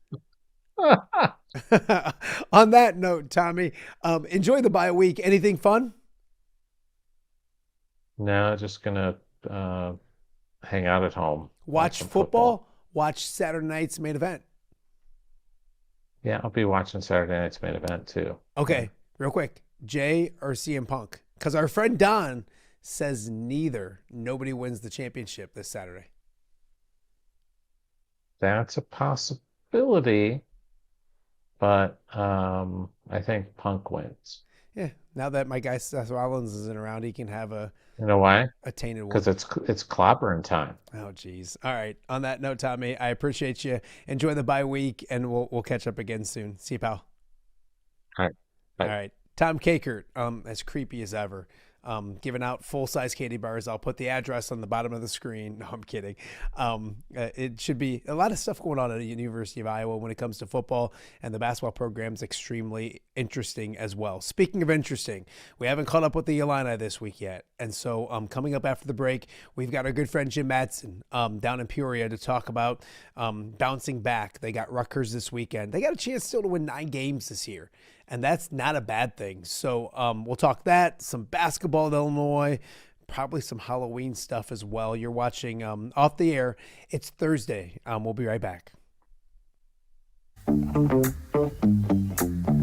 On that note, Tommy, enjoy the bye week. Anything fun? No, just gonna uh, hang out at home, watch Watch some football. football. Watch Saturday night's main event. Yeah, I'll be watching Saturday night's main event too. Yeah. Okay, real quick. Jay or CM Punk? Because our friend Don says neither. Nobody wins the championship this Saturday. That's a possibility, but I think Punk wins. Yeah. Now that my guy Seth Rollins isn't around, he can have You know why? a tainted Because one. it's clobbering time. Oh, geez. All right. On that note, Tommy, I appreciate you. Enjoy the bye week, and we'll catch up again soon. See you, pal. All right. All Bye. right. Tom Kakert, as creepy as ever, giving out full-size candy bars. I'll put the address on the bottom of the screen. No, I'm kidding. It should be a lot of stuff going on at the University of Iowa when it comes to football, and the basketball program's extremely interesting as well. Speaking of interesting, we haven't caught up with the Illini this week yet. And so coming up after the break, we've got our good friend Jim Mattson down in Peoria to talk about bouncing back. They got Rutgers this weekend. They got a chance still to win 9 games this year. And that's not a bad thing. So we'll talk that, some basketball at Illinois, probably some Halloween stuff as well. You're watching Off the Air. It's Thursday. We'll be right back.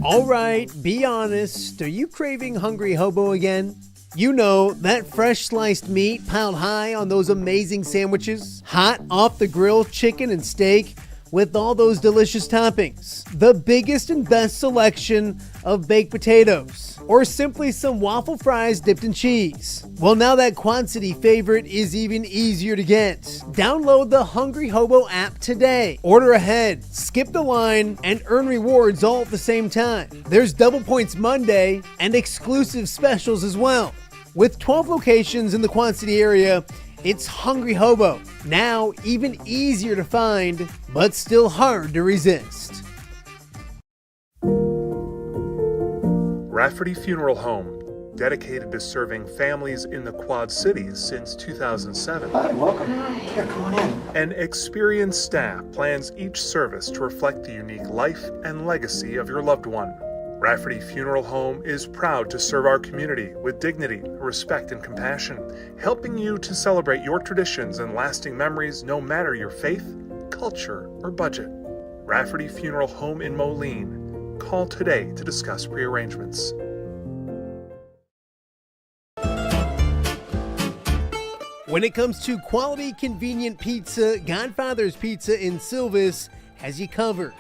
All right, be honest. Are you craving Hungry Hobo again? You know, that fresh sliced meat piled high on those amazing sandwiches, hot off the grill chicken and steak with all those delicious toppings, the biggest and best selection of baked potatoes, or simply some waffle fries dipped in cheese. Well, now that Quad City favorite is even easier to get. Download the Hungry Hobo app today. Order ahead, skip the line, and earn rewards all at the same time. There's Double Points Monday and exclusive specials as well. With 12 locations in the Quad City area, it's Hungry Hobo. Now even easier to find, but still hard to resist. Rafferty Funeral Home, dedicated to serving families in the Quad Cities since 2007. Hi, welcome. Here, come on in. An experienced staff plans each service to reflect the unique life and legacy of your loved one. Rafferty Funeral Home is proud to serve our community with dignity, respect, and compassion, helping you to celebrate your traditions and lasting memories no matter your faith, culture, or budget. Rafferty Funeral Home in Moline. Call today to discuss prearrangements. When it comes to quality, convenient pizza, Godfather's Pizza in Silvis has you covered.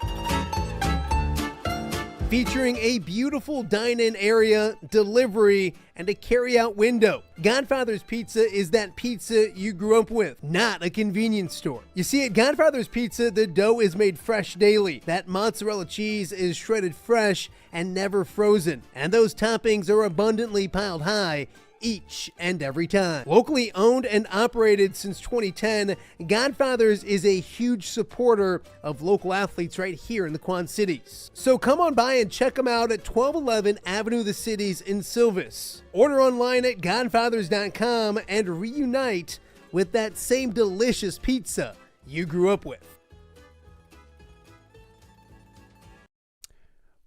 Featuring a beautiful dine-in area, delivery, and a carry-out window. Godfather's Pizza is that pizza you grew up with, not a convenience store. You see, at Godfather's Pizza, the dough is made fresh daily. That mozzarella cheese is shredded fresh and never frozen. And those toppings are abundantly piled high each and every time. Locally owned and operated since 2010, Godfather's is a huge supporter of local athletes right here in the Quad Cities. So come on by and check them out at 1211 Avenue of the Cities in Silvis. Order online at godfathers.com and reunite with that same delicious pizza you grew up with.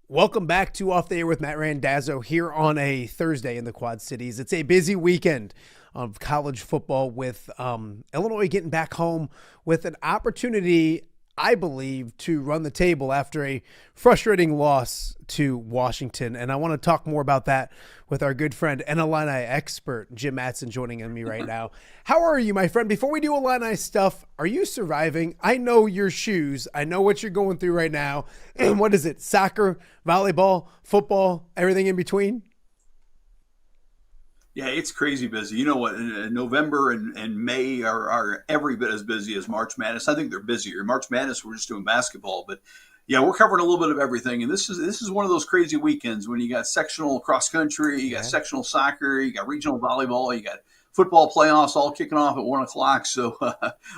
Welcome back to Off the Air with Matt Randazzo here on a Thursday in the Quad Cities. It's a busy weekend of college football with Illinois getting back home with an opportunity, I believe, to run the table after a frustrating loss to Washington. And I want to talk more about that with our good friend and Illini expert, Jim Mattson, joining me right now. How are you, my friend? Before we do Illini stuff, are you surviving? I know your shoes. I know what you're going through right now. What is it? Soccer, volleyball, football, everything in between? Yeah, it's crazy busy. You know what? November and May are every bit as busy as March Madness. I think they're busier. March Madness, we're just doing basketball, but yeah, we're covering a little bit of everything. And this is one of those crazy weekends when you got sectional cross country, you got sectional soccer, you got regional volleyball, you got football playoffs all kicking off at 1 o'clock. So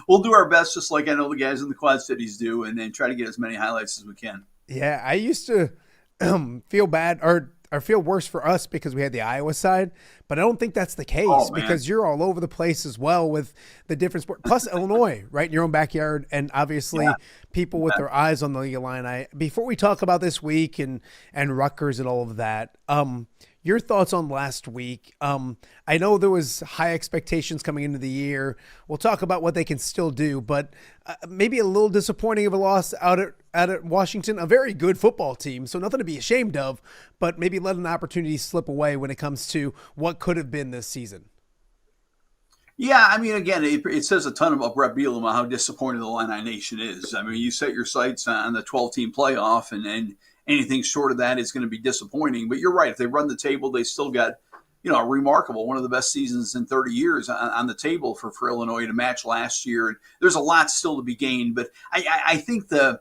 we'll do our best, just like I know the guys in the Quad Cities do, and then try to get as many highlights as we can. Yeah, I used to feel bad or feel worse for us because we had the Iowa side, but I don't think that's the case because you're all over the place as well with the different sports. Plus Illinois, right in your own backyard, and obviously people with their eyes on the Illini. Before we talk about this week and Rutgers and all of that, your thoughts on last week? I know there was high expectations coming into the year. We'll talk about what they can still do, but maybe a little disappointing of a loss out at Washington, a very good football team, so nothing to be ashamed of, but maybe let an opportunity slip away when it comes to what could have been this season. Yeah, I mean, again, it says a ton about Brett Bielema, how disappointed the Illini Nation is. I mean, you set your sights on the 12-team playoff, and anything short of that is going to be disappointing. But you're right. If they run the table, they still got, a remarkable, one of the best seasons in 30 years on the table for Illinois to match last year. And there's a lot still to be gained. But I think the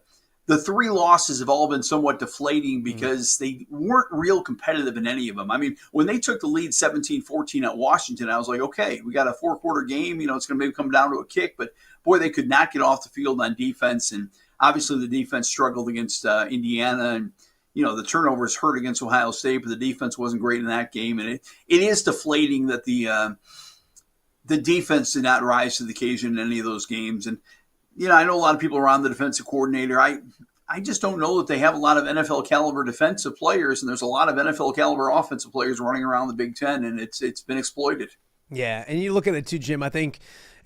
three losses have all been somewhat deflating because they weren't real competitive in any of them. I mean, when they took the lead 17-14 at Washington, I was like, okay, we got a 4-quarter game. It's going to maybe come down to a kick. But, boy, they could not get off the field on defense. And obviously the defense struggled against Indiana. And, the turnovers hurt against Ohio State, but the defense wasn't great in that game. And it is deflating that the defense did not rise to the occasion in any of those games. And, I know a lot of people around the defensive coordinator. I just don't know that they have a lot of NFL caliber defensive players, and there's a lot of NFL caliber offensive players running around the Big Ten, and it's been exploited. Yeah, and you look at it too, Jim. I think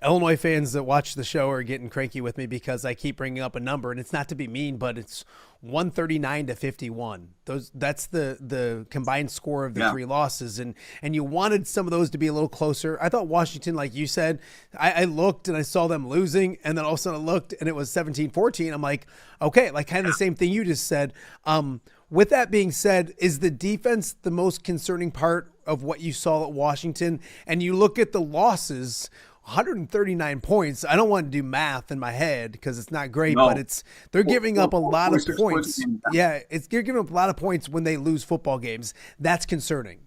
Illinois fans that watch the show are getting cranky with me because I keep bringing up a number, and it's not to be mean, but it's 139-51. That's the combined score of the three losses, and you wanted some of those to be a little closer. I thought Washington, like you said, I looked and I saw them losing, and then all of a sudden I looked and it was 17-14. I'm like, okay, like kind of the same thing you just said. With that being said, is the defense the most concerning part of what you saw at Washington? And you look at the losses, 139 points. I don't want to do math in my head because it's not great, but they're giving up a lot of points. Yeah, they're giving up a lot of points when they lose football games. That's concerning.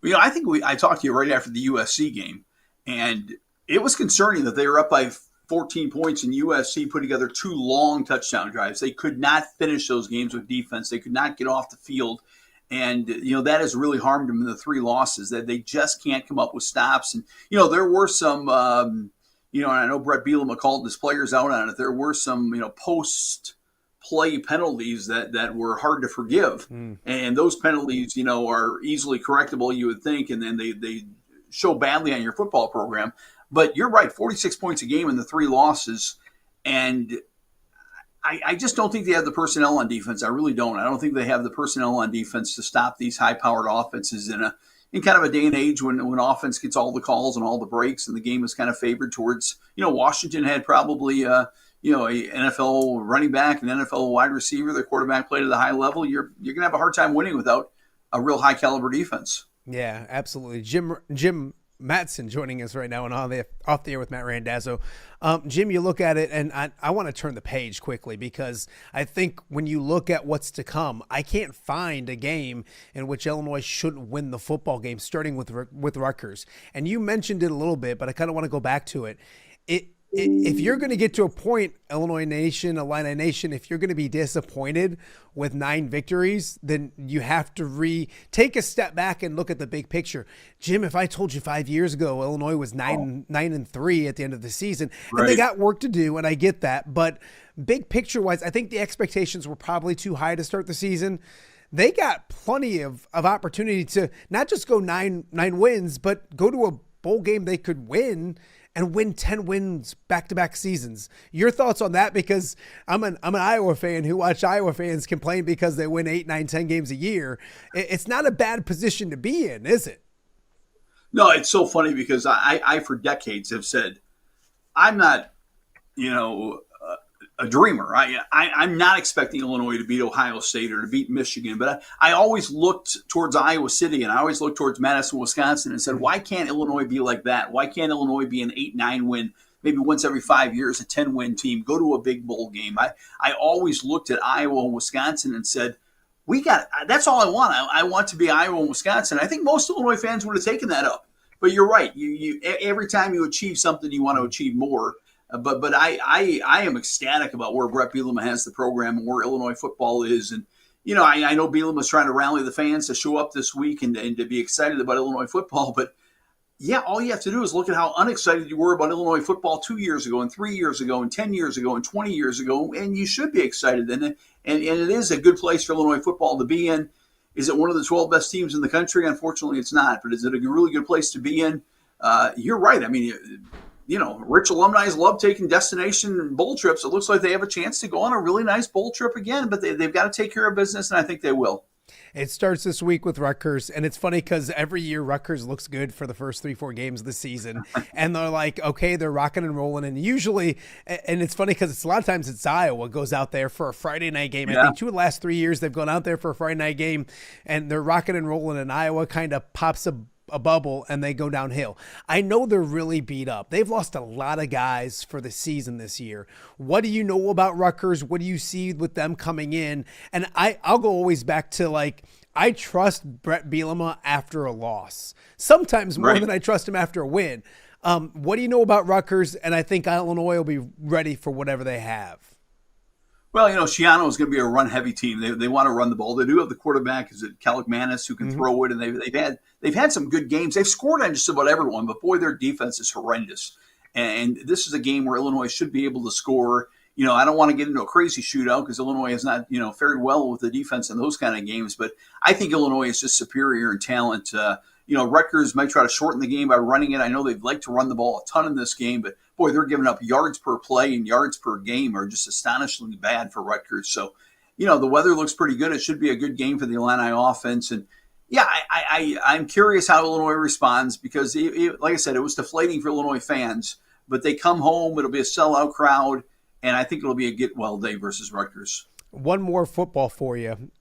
You know, I think I talked to you right after the USC game, and it was concerning that they were up by 14 points, and USC put together 2 long touchdown drives. They could not finish those games with defense. They could not get off the field. And, you know, that has really harmed them in the 3 losses, that they just can't come up with stops. And, you know, there were some, you know, and I know Brett Bielema called his players out on it. There were some, you know, post-play penalties that were hard to forgive. And those penalties, you know, are easily correctable, you would think, and then they show badly on your football program. But you're right, 46 points a game in the 3 losses. And I just don't think they have the personnel on defense. I really don't. I don't think they have the personnel on defense to stop these high-powered offenses in kind of a day and age when offense gets all the calls and all the breaks and the game is kind of favored towards, you know, Washington had probably, you know, a NFL running back, an NFL wide receiver, their quarterback played at a high level. You're going to have a hard time winning without a real high-caliber defense. Yeah, absolutely. Jim Mattson joining us right now and off the air with Matt Randazzo. Jim, you look at it, and I want to turn the page quickly because I think when you look at what's to come, I can't find a game in which Illinois shouldn't win the football game, starting with Rutgers. And you mentioned it a little bit, but I kind of want to go back to it. If you're going to get to a point, Illinois Nation, Illini Nation, if you're going to be disappointed with 9 victories, then you have to take a step back and look at the big picture. Jim, if I told you 5 years ago Illinois was 9-3 at the end of the season, and they got work to do, and I get that, but big picture wise, I think the expectations were probably too high to start the season. They got plenty of opportunity to not just go nine wins, but go to a bowl game they could win and win 10 wins back-to-back seasons. Your thoughts on that? Because I'm an Iowa fan who watched Iowa fans complain because they win 8, 9, 10 games a year. It's not a bad position to be in, is it? No, it's so funny because I for decades have said, I'm not, you know, a dreamer. I'm not expecting Illinois to beat Ohio State or to beat Michigan, but I always looked towards Iowa City and I always looked towards Madison, Wisconsin and said, why can't Illinois be like that? Why can't Illinois be an 8-9 win, maybe once every 5 years, a 10-win team, go to a big bowl game? I always looked at Iowa and Wisconsin and said, that's all I want. I want to be Iowa and Wisconsin. I think most Illinois fans would have taken that up. But you're right. You every time you achieve something, you want to achieve more. But I am ecstatic about where Brett Bielema has the program and where Illinois football is. And, you know, I know Bielema's trying to rally the fans to show up this week and to be excited about Illinois football. But, yeah, all you have to do is look at how unexcited you were about Illinois football 2 years ago and 3 years ago and 10 years ago and 20 years ago, and you should be excited. And it is a good place for Illinois football to be in. Is it one of the 12 best teams in the country? Unfortunately, it's not. But is it a really good place to be in? You're right. I mean, you know, rich alumni love taking destination bowl trips. It looks like they have a chance to go on a really nice bowl trip again, but they've got to take care of business, and I think they will. It starts this week with Rutgers, and it's funny because every year Rutgers looks good for the first 3-4 games of the season, and they're like, okay, they're rocking and rolling, and usually, and it's funny because a lot of times it's Iowa goes out there for a Friday night game. I think 2 of the last 3 years they've gone out there for a Friday night game, and they're rocking and rolling, and Iowa kind of pops a bubble and they go downhill. I know they're really beat up. They've lost a lot of guys for the season this year. What do you know about Rutgers? What do you see with them coming in? And I'll go always back to, like, I trust Brett Bielema after a loss, sometimes more than I trust him after a win. What do you know about Rutgers? And I think Illinois will be ready for whatever they have. Well, you know, Schiano is going to be a run-heavy team. They want to run the ball. They do have the quarterback, is it Kalikmanis, who can throw it, and they've had some good games. They've scored on just about everyone, but boy, their defense is horrendous. And this is a game where Illinois should be able to score. I don't want to get into a crazy shootout because Illinois has not, fared well with the defense in those kind of games. But I think Illinois is just superior in talent. Rutgers might try to shorten the game by running it. I know they'd like to run the ball a ton in this game, but boy, they're giving up yards per play and yards per game are just astonishingly bad for Rutgers. So, the weather looks pretty good. It should be a good game for the Illini offense. And yeah, I'm curious how Illinois responds because, like I said, it was deflating for Illinois fans. But they come home, it'll be a sellout crowd, and I think it'll be a get-well day versus Rutgers. One more football for you.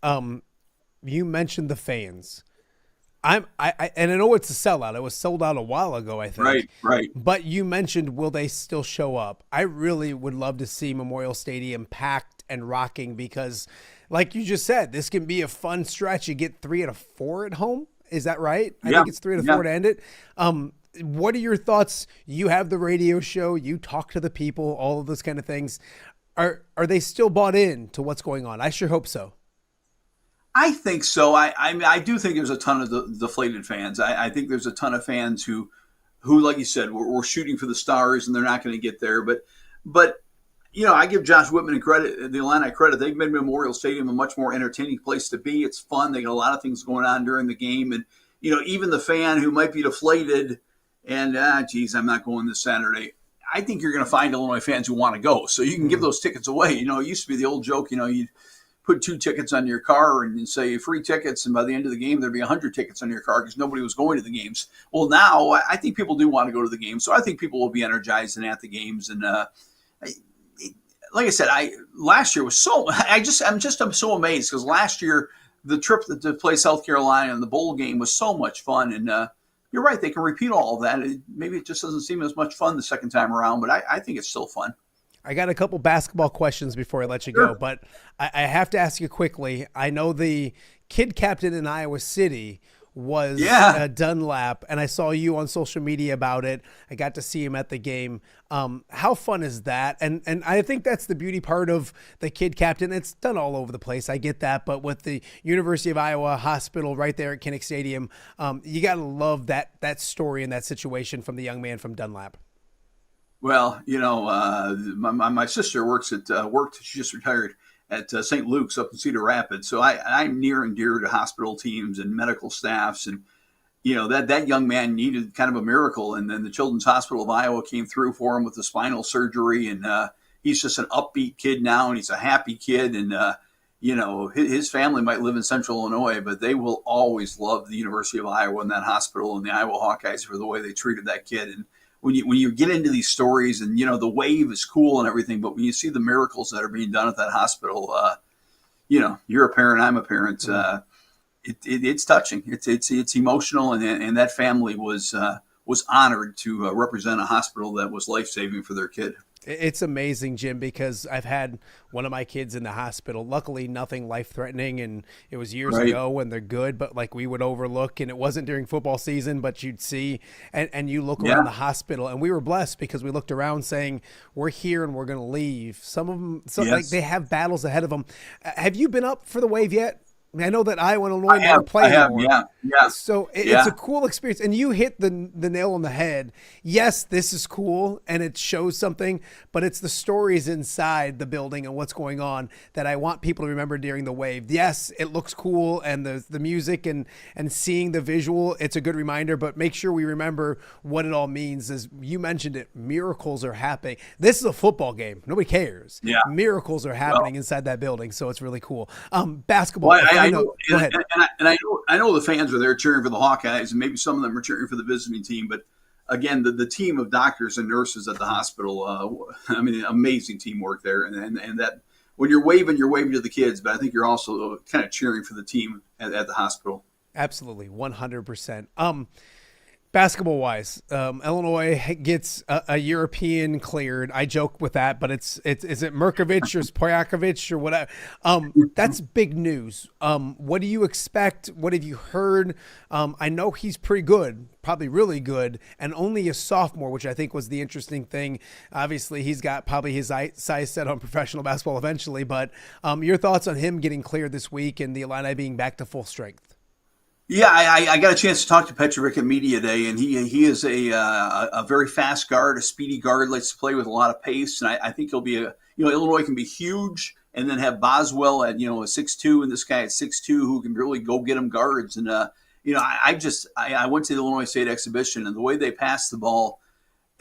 You mentioned the fans. And I know it's a sellout. It was sold out a while ago, I think. Right. But you mentioned, will they still show up? I really would love to see Memorial Stadium packed and rocking because, like you just said, this can be a fun stretch. You get 3 out of 4 at home. Is that right? I think it's 3 out of 4 to end it. What are your thoughts? You have the radio show. You talk to the people, all of those kind of things. Are they still bought in to what's going on? I sure hope so. I think so. I do think there's a ton of deflated fans. I think there's a ton of fans who like you said, we're shooting for the stars and they're not going to get there. But I give Josh Whitman and the Illini credit. They've made Memorial Stadium a much more entertaining place to be. It's fun. They got a lot of things going on during the game. And, even the fan who might be deflated and, I'm not going this Saturday. I think you're going to find Illinois fans who want to go. So you can give those tickets away. It used to be the old joke, you put 2 tickets on your car and say free tickets. And by the end of the game, there'd be 100 tickets on your car because nobody was going to the games. Well, now I think people do want to go to the games. So I think people will be energized and at the games. And, like I said, last year was I'm so amazed because last year the trip to play South Carolina and the bowl game was so much fun. And you're right, they can repeat all of that. Maybe it just doesn't seem as much fun the second time around, but I think it's still fun. I got a couple basketball questions before I let you go, but I have to ask you quickly. I know the kid captain in Iowa City was Dunlap, and I saw you on social media about it. I got to see him at the game. How fun is that? And I think that's the beauty part of the kid captain. It's done all over the place. I get that, but with the University of Iowa Hospital right there at Kinnick Stadium, you got to love that story and that situation from the young man from Dunlap. Well, my sister worked. She just retired at St. Luke's up in Cedar Rapids. So I'm near and dear to hospital teams and medical staffs. And, that young man needed kind of a miracle. And then the Children's Hospital of Iowa came through for him with the spinal surgery. And he's just an upbeat kid now. And he's a happy kid. And, his family might live in Central Illinois, but they will always love the University of Iowa and that hospital and the Iowa Hawkeyes for the way they treated that kid. And when you get into these stories and, the wave is cool and everything, but when you see the miracles that are being done at that hospital, you're a parent, I'm a parent. It's touching. It's emotional. And that family was honored to represent a hospital that was life-saving for their kid. It's amazing, Jim, because I've had one of my kids in the hospital. Luckily, nothing life-threatening, and it was years ago when they're good, but like we would overlook, and it wasn't during football season, but you'd see, and you look around the hospital, and we were blessed because we looked around saying, we're here and we're going to leave. Some of them, like they have battles ahead of them. Have you been up for the wave yet? I know that Iowa and Illinois never play anymore. Yeah. So it's a cool experience. And you hit the nail on the head. Yes, this is cool, and it shows something, but it's the stories inside the building and what's going on that I want people to remember during the wave. Yes, it looks cool, and the music and seeing the visual, it's a good reminder, but make sure we remember what it all means. As you mentioned it, miracles are happening. This is a football game. Nobody cares. Yeah. Miracles are happening inside that building, so it's really cool. Basketball. Well, I know, go ahead. And I know the fans are there cheering for the Hawkeyes, and maybe some of them are cheering for the visiting team. But again, the team of doctors and nurses at the hospital, amazing teamwork there. And that when you're waving to the kids, but I think you're also kind of cheering for the team at the hospital. Absolutely, 100%. Basketball-wise, Illinois gets a European cleared. I joke with that, but is it Merkovich or Spojakovic or whatever? That's big news. What do you expect? What have you heard? I know he's pretty good, probably really good, and only a sophomore, which I think was the interesting thing. Obviously, he's got probably his size set on professional basketball eventually, but your thoughts on him getting cleared this week and the Illini being back to full strength? Yeah, I got a chance to talk to Petrovic at Media Day, and he is a very fast guard, a speedy guard, likes to play with a lot of pace, and I think he'll be Illinois can be huge, and then have Boswell at a 6'2", and this guy at 6'2", who can really go get him guards, and I went to the Illinois State exhibition, and the way they pass the ball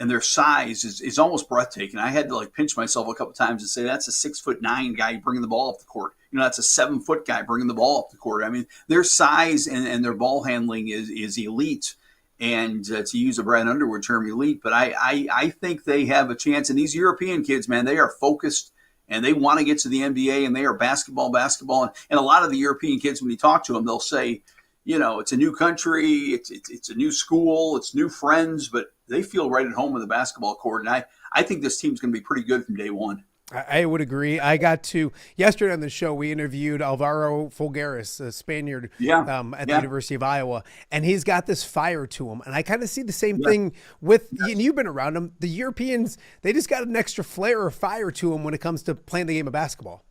and their size is almost breathtaking. I had to pinch myself a couple times and say, that's a 6'9" guy bringing the ball up the court. That's a 7-foot guy bringing the ball up the court. I mean, their size and their ball handling is elite. And to use a Brad Underwood term, elite. But I think they have a chance. And these European kids, man, they are focused and they want to get to the NBA, and they are basketball. And a lot of the European kids, when you talk to them, they'll say, it's a new country, it's a new school, it's new friends, but they feel right at home in the basketball court. And I think this team's going to be pretty good from day one. I would agree. I got to yesterday on the show. We interviewed Alvaro Folgueras, a Spaniard, at the University of Iowa, and he's got this fire to him. And I kind of see the same thing with and you've been around him. The Europeans, they just got an extra flair or fire to them when it comes to playing the game of basketball.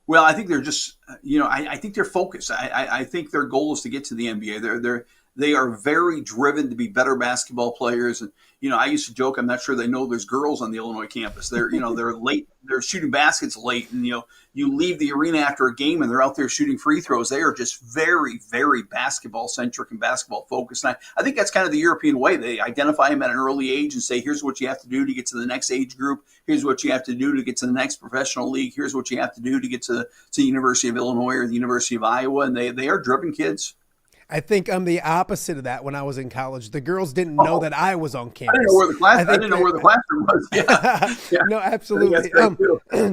Well, I think they're just, I think they're focused. I think their goal is to get to the NBA. They are very driven to be better basketball players. And, I used to joke, I'm not sure they know there's girls on the Illinois campus. They're late. They're shooting baskets late. And, you leave the arena after a game and they're out there shooting free throws. They are just very, very basketball centric and basketball focused. And I think that's kind of the European way. They identify them at an early age and say, here's what you have to do to get to the next age group. Here's what you have to do to get to the next professional league. Here's what you have to do to get to the University of Illinois or the University of Iowa. And they are driven kids. I think I'm the opposite of that. When I was in college, the girls didn't know that I was on campus. I didn't know where the classroom was. Yeah. No, absolutely.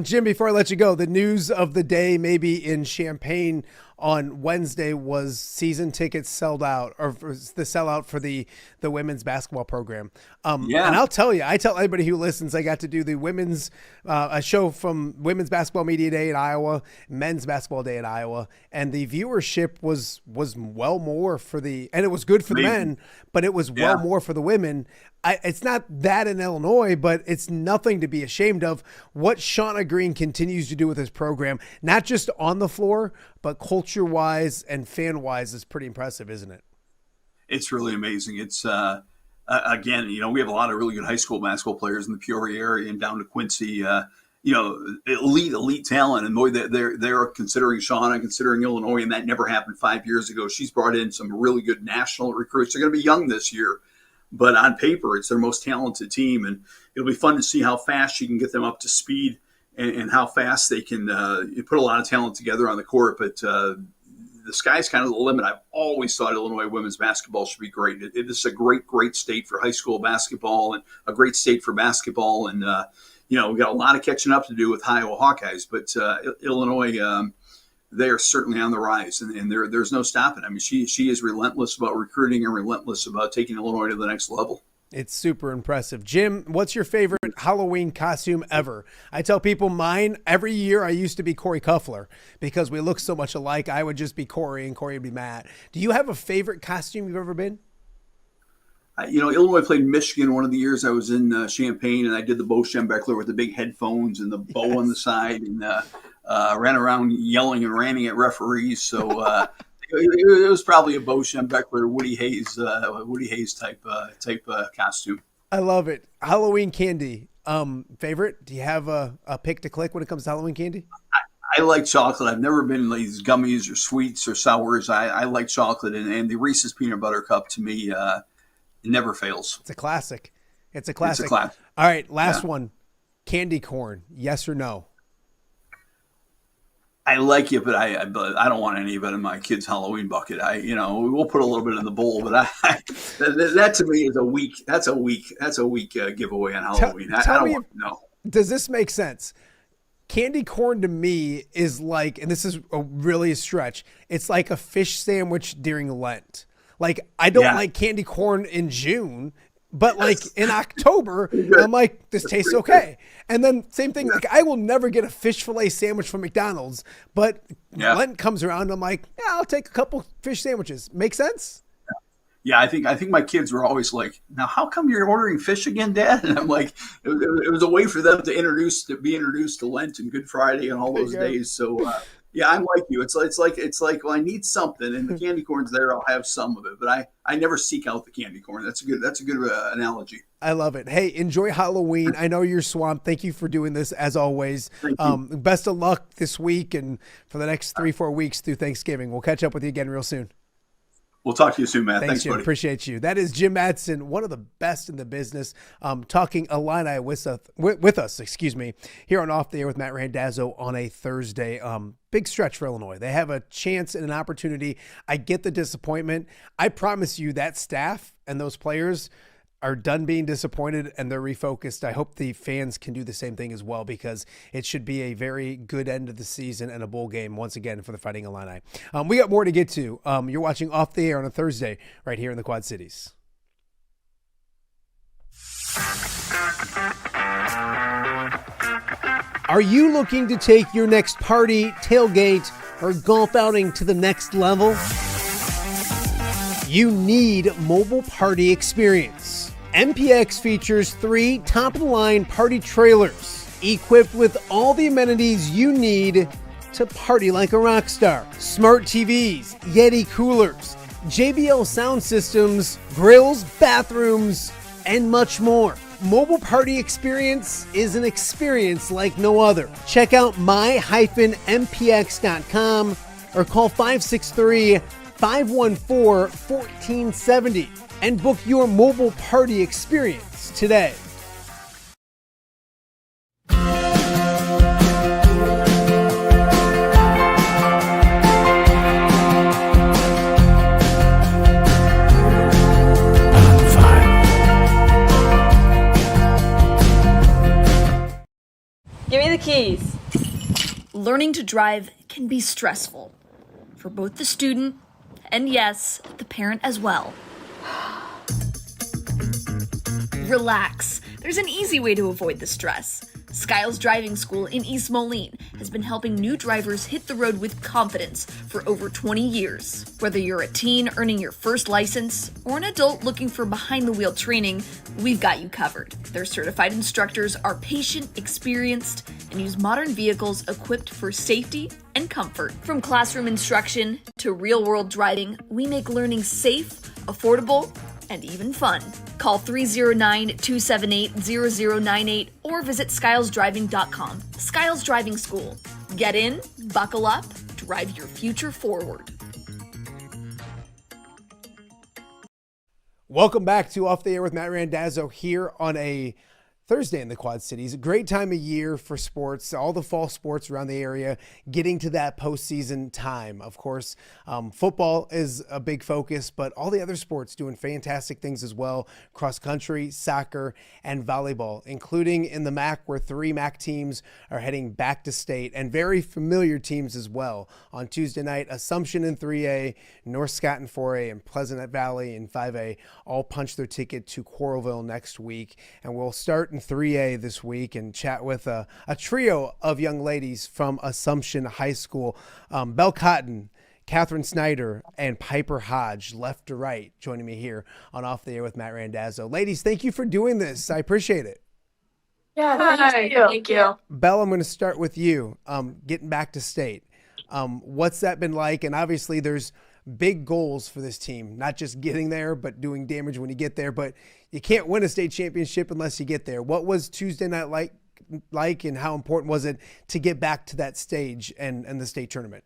Jim, before I let you go, the news of the day, maybe in Champaign on Wednesday, was season tickets sold out, or the sellout for the women's basketball program. And I'll tell you, I tell everybody who listens, I got to do the women's a show from Women's Basketball Media Day in Iowa, Men's Basketball Day in Iowa, and the viewership was well more for and it was good for the men, but it was well more for the women. It's not that in Illinois, but it's nothing to be ashamed of. What Shauna Green continues to do with his program, not just on the floor, but culture-wise and fan-wise, is pretty impressive, isn't it? It's really amazing. It's, again, we have a lot of really good high school basketball players in the Peoria area and down to Quincy, elite talent. And boy, they're considering Shauna, considering Illinois, and that never happened 5 years ago. She's brought in some really good national recruits. They're going to be young this year. But on paper, it's their most talented team, and it'll be fun to see how fast she can get them up to speed and how fast they can put a lot of talent together on the court. But the sky's kind of the limit. I've always thought Illinois women's basketball should be great. It is a great state for high school basketball and a great state for basketball. And, we've got a lot of catching up to do with Iowa Hawkeyes. But Illinois, they are certainly on the rise, and there's no stopping. I mean, she is relentless about recruiting and relentless about taking Illinois to the next level. It's super impressive. Jim, what's your favorite Halloween costume ever? I tell people mine every year. I used to be Corey Cuffler because we look so much alike. I would just be Corey and Corey would be Matt. Do you have a favorite costume you've ever been? Illinois played Michigan one of the years I was in Champaign, and I did the Bo Schembechler with the big headphones and the bow on the side, and ran around yelling and ranting at referees. So it was probably a Bo Schembechler, Woody Hayes type costume. I love it. Halloween candy. Favorite? Do you have a pick to click when it comes to Halloween candy? I like chocolate. I've never been these gummies or sweets or sours. I like chocolate, and the Reese's Peanut Butter Cup to me it never fails. It's a classic. All right, last one. Candy corn, yes or no? I like it, but I don't want any of it in my kid's Halloween bucket. We'll put a little bit in the bowl, but that to me is a weak giveaway on Halloween. I don't want to know. Does this make sense? Candy corn to me is like, and this is really a stretch, it's like a fish sandwich during Lent. Like, I don't like candy corn in June, but like in October, I'm like, this tastes okay. And then same thing, like I will never get a fish fillet sandwich from McDonald's, but Lent comes around, I'm like, I'll take a couple fish sandwiches. Make sense? Yeah, I think my kids were always like, now how come you're ordering fish again, Dad? And I'm like, it was a way for them to be introduced to Lent and Good Friday and all those days. So Yeah, I'm like you. It's like well, I need something, and the candy corn's there. I'll have some of it, but I never seek out the candy corn. That's a good analogy. I love it. Hey, enjoy Halloween. I know you're swamped. Thank you for doing this as always. Thank you. Best of luck this week and for the next 3-4 weeks through Thanksgiving. We'll catch up with you again real soon. We'll talk to you soon, Matt. Thanks, Jim. buddy. Appreciate you. That is Jim Mattson, one of the best in the business, talking Illini with us, here on Off the Air with Matt Randazzo on a Thursday. Big stretch for Illinois. They have a chance and an opportunity. I get the disappointment. I promise you that staff and those players are done being disappointed and they're refocused. I hope the fans can do the same thing as well, because it should be a very good end of the season and a bowl game once again for the Fighting Illini. We got more to get to. You're watching Off the Air on a Thursday right here in the Quad Cities. Are you looking to take your next party, tailgate, or golf outing to the next level? You need mobile party experience. MPX features 3 top-of-the-line party trailers equipped with all the amenities you need to party like a rock star. Smart TVs, Yeti coolers, JBL sound systems, grills, bathrooms, and much more. Mobile party experience is an experience like no other. Check out my-mpx.com or call 563-514-1470 and book your mobile party experience today. Give me the keys. Learning to drive can be stressful for both the student and, yes, the parent as well. Relax. There's an easy way to avoid the stress. Skiles Driving School in East Moline has been helping new drivers hit the road with confidence for over 20 years. Whether you're a teen earning your first license or an adult looking for behind-the-wheel training, we've got you covered. Their certified instructors are patient, experienced, and use modern vehicles equipped for safety and comfort. From classroom instruction to real-world driving, we make learning safe, affordable, and even fun. Call 309-278-0098 or visit skylesdriving.com. Skiles Driving School. Get in, buckle up, drive your future forward. Welcome back to Off the Air with Matt Randazzo here on a Thursday in the Quad Cities. A great time of year for sports, all the fall sports around the area, getting to that postseason time. Of course, football is a big focus, but all the other sports doing fantastic things as well. Cross country, soccer, and volleyball, including in the MAC, where 3 MAC teams are heading back to state, and very familiar teams as well. On Tuesday night, Assumption in 3A, North Scott in 4A, and Pleasant Valley in 5A all punch their ticket to Coralville next week. And we'll start in 3A this week and chat with a trio of young ladies from Assumption High School. Belle Cotton, Kathryn Snyder, and Piper Hodge, left to right, joining me here on Off the Air with Matt Randazzo. Ladies, thank you for doing this. I appreciate it. Yeah, thank you. Thank you. Belle, I'm going to start with you. Getting back to state, what's that been like? And obviously there's big goals for this team, not just getting there, but doing damage when you get there. But you can't win a state championship unless you get there. What was Tuesday night like, and how important was it to get back to that stage and the state tournament?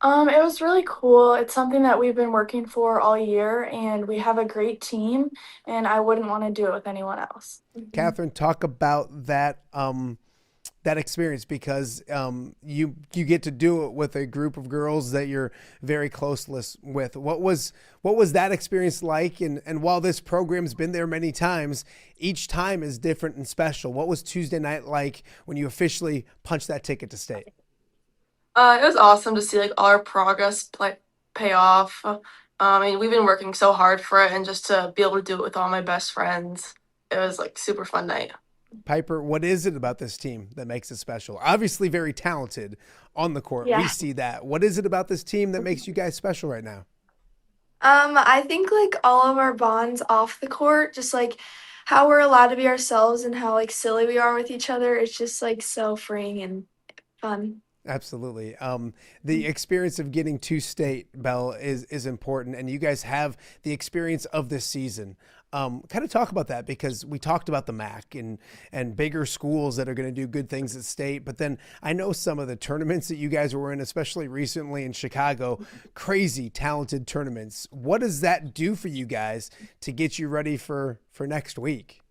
It was really cool. It's something that we've been working for all year, and we have a great team, and I wouldn't want to do it with anyone else. Kathryn, talk about that that experience, because you get to do it with a group of girls that you're very close with. What was that experience like? And while this program's been there many times, each time is different and special. What was Tuesday night like when you officially punched that ticket to state? It was awesome to see like all our progress pay off. I mean, we've been working so hard for it, and just to be able to do it with all my best friends, it was like super fun night. Piper, what is it about this team that makes it special? Obviously very talented on the court. Yeah. We see that. What is it about this team that makes you guys special right now? I think like all of our bonds off the court, just like how we're allowed to be ourselves and how like silly we are with each other. It's just like so freeing and fun. Absolutely. The experience of getting to state, Belle, is important, and you guys have the experience of this season. Kind of talk about that, because we talked about the MAC and bigger schools that are going to do good things at state, but then I know some of the tournaments that you guys were in, especially recently in Chicago, crazy talented tournaments. What does that do for you guys to get you ready for next week?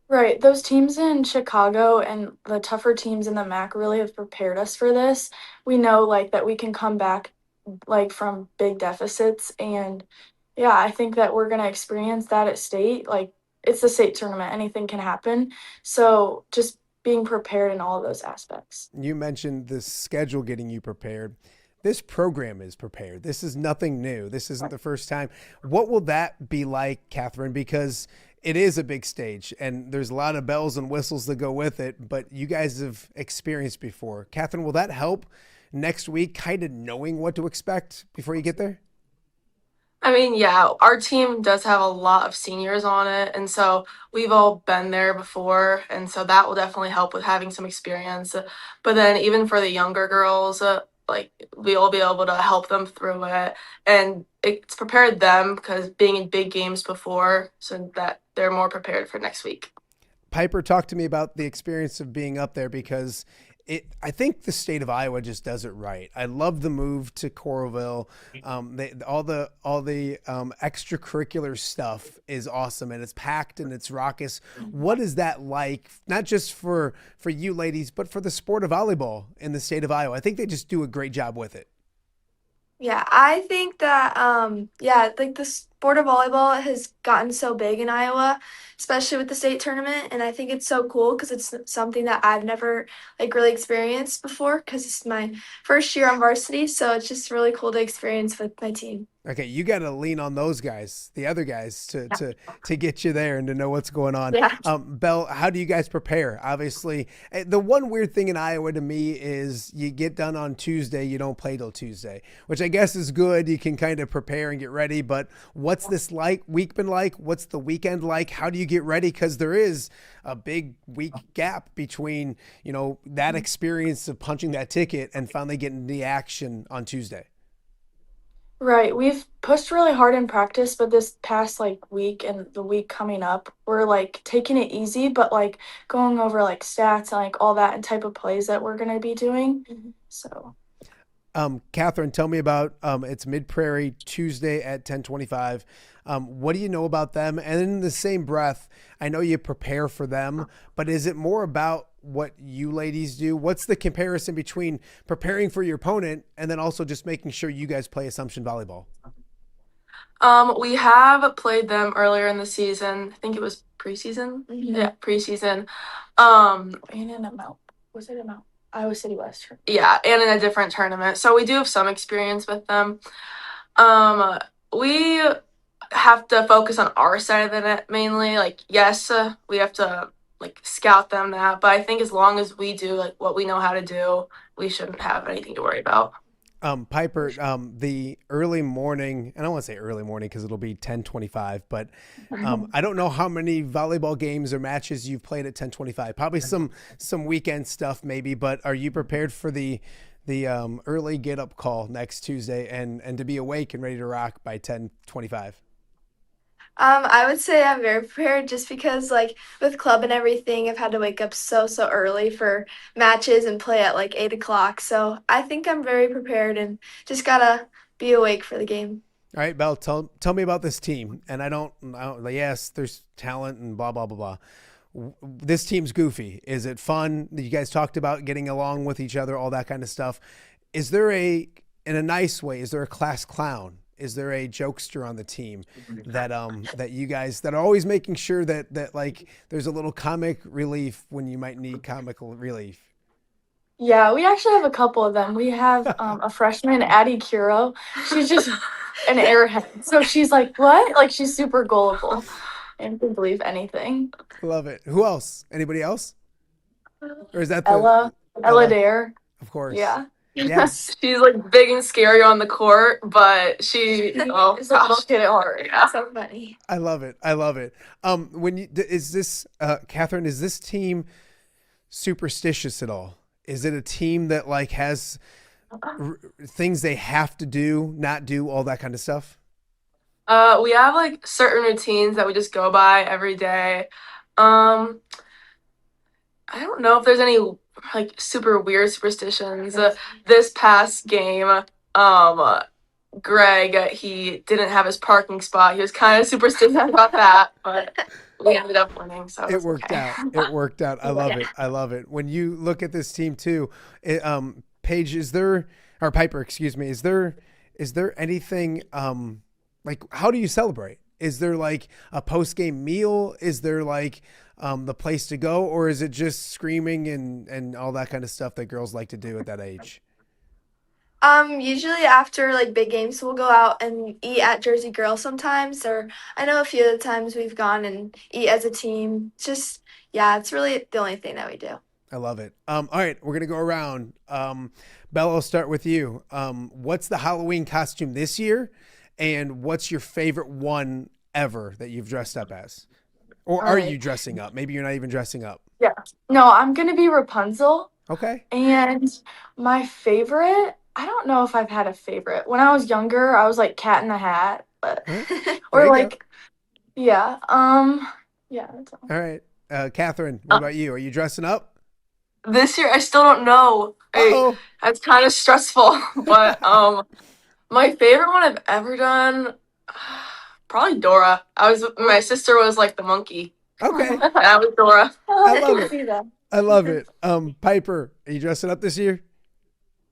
Right. Those teams in Chicago and the tougher teams in the MAC really have prepared us for this. We know like that we can come back like from big deficits, and yeah, I think that we're going to experience that at state. Like, it's the state tournament, anything can happen. So just being prepared in all of those aspects. You mentioned the schedule getting you prepared. This program is prepared. This is nothing new. This isn't the first time. What will that be like, Kathryn? Because it is a big stage and there's a lot of bells and whistles that go with it, but you guys have experienced before. Kathryn, will that help next week, kind of knowing what to expect before you get there? I mean, yeah, our team does have a lot of seniors on it, and so we've all been there before, and so that will definitely help with having some experience. But then even for the younger girls, like we'll be able to help them through it, and it's prepared them because being in big games before, so that they're more prepared for next week. Piper, talk to me about the experience of being up there, because I think the state of Iowa just does it right. I love the move to Coralville. All the extracurricular stuff is awesome, and it's packed and it's raucous. What is that like, not just for you ladies, but for the sport of volleyball in the state of Iowa? I think they just do a great job with it. Yeah, I think that like the sport of volleyball has gotten so big in Iowa, especially with the state tournament, and I think it's so cool because it's something that I've never like really experienced before because it's my first year on varsity, so it's just really cool to experience with my team. Okay, you got to lean on those guys, the other guys, to get you there and to know what's going on. Yeah. Belle, how do you guys prepare? Obviously, the one weird thing in Iowa to me is you get done on Tuesday, you don't play till Tuesday, which I guess is good. You can kind of prepare and get ready. But what's this week been like? What's the weekend like? How do you get ready? Because there is a big week gap between that experience of punching that ticket and finally getting the action on Tuesday. Right. We've pushed really hard in practice, but this past like week and the week coming up, we're like taking it easy, but like going over like stats and like all that and type of plays that we're going to be doing. So, Kathryn, tell me about it's Mid Prairie Tuesday at 10:25. What do you know about them? And in the same breath, I know you prepare for them, but is it more about what you ladies do? What's the comparison between preparing for your opponent and then also just making sure you guys play Assumption volleyball? We have played them earlier in the season. I think it was preseason. Mm-hmm. Yeah, preseason. And in a Mount. Was it a Mount? Iowa City West. Yeah, and in a different tournament. So we do have some experience with them. We have to focus on our side of the net mainly. Like, yes, we have to like scout them that, but I think as long as we do like what we know how to do, we shouldn't have anything to worry about. Piper, the early morning, and I don't want to say early morning because it'll be 10:25, but I don't know how many volleyball games or matches you've played at 10:25. Probably some weekend stuff maybe, but are you prepared for the early get up call next Tuesday and to be awake and ready to rock by 10:25? I would say I'm very prepared just because like with club and everything, I've had to wake up so early for matches and play at like 8 o'clock. So I think I'm very prepared and just gotta be awake for the game. All right, Belle, tell me about this team. And I don't yes, there's talent and blah, blah, blah, blah. This team's goofy. Is it fun? You guys talked about getting along with each other, all that kind of stuff. Is there in a nice way, is there a class clown? Is there a jokester on the team that you guys that are always making sure that like there's a little comic relief when you might need comical relief? Yeah, we actually have a couple of them. We have a freshman, Addie Curo. She's just an airhead. So she's like, what? Like she's super gullible and can believe anything. Love it. Who else? Anybody else? Or is that Ella Dare? Of course. Yeah. Yes. She's like big and scary on the court, but she is a little kid at heart. Yeah. So funny. I love it. Is this Kathryn? Is this team superstitious at all? Is it a team that like has things they have to do, not do, all that kind of stuff? We have like certain routines that we just go by every day. I don't know if there's any like super weird superstitions. This past game, Greg, he didn't have his parking spot. He was kind of superstitious about that, but we ended up winning, so It worked okay. out. It worked out. I love it. I love it. When you look at this team too, Paige, Piper, excuse me, is there anything like how do you celebrate? Is there like a post game meal? Is there like the place to go, or is it just screaming and all that kind of stuff that girls like to do at that age? Usually after like big games, we'll go out and eat at Jersey Grill sometimes, or I know a few of the times we've gone and eat as a team. Just, yeah, it's really the only thing that we do. I love it. All right, we're going to go around. Belle, I'll start with you. What's the Halloween costume this year? And what's your favorite one ever that you've dressed up as? Or are you dressing up? Maybe you're not even dressing up. Yeah. No, I'm going to be Rapunzel. Okay. And my favorite, I don't know if I've had a favorite. When I was younger, I was like Cat in the Hat. But, or like, yeah. Yeah. That's all. All right. Kathryn, what about you? Are you dressing up? This year, I still don't know. That's kind of stressful, but my favorite one I've ever done, probably Dora. My sister was like the monkey. Okay. And I was Dora. I love it. I love it. Piper, are you dressing up this year?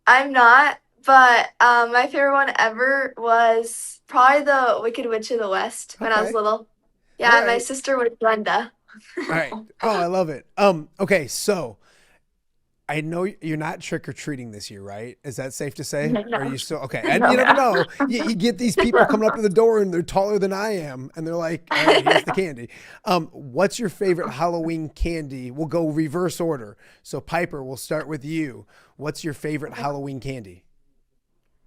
I'm not, but my favorite one ever was probably the Wicked Witch of the West when I was little. Yeah, my sister was Brenda. All right. Oh, I love it. Okay, so I know you're not trick-or-treating this year, right? Is that safe to say? No. Or are you still okay? And you never know. You get these people coming up to the door and they're taller than I am, and they're like, all right, here's the candy. What's your favorite Halloween candy? We'll go reverse order. So Piper, we'll start with you. What's your favorite Halloween candy?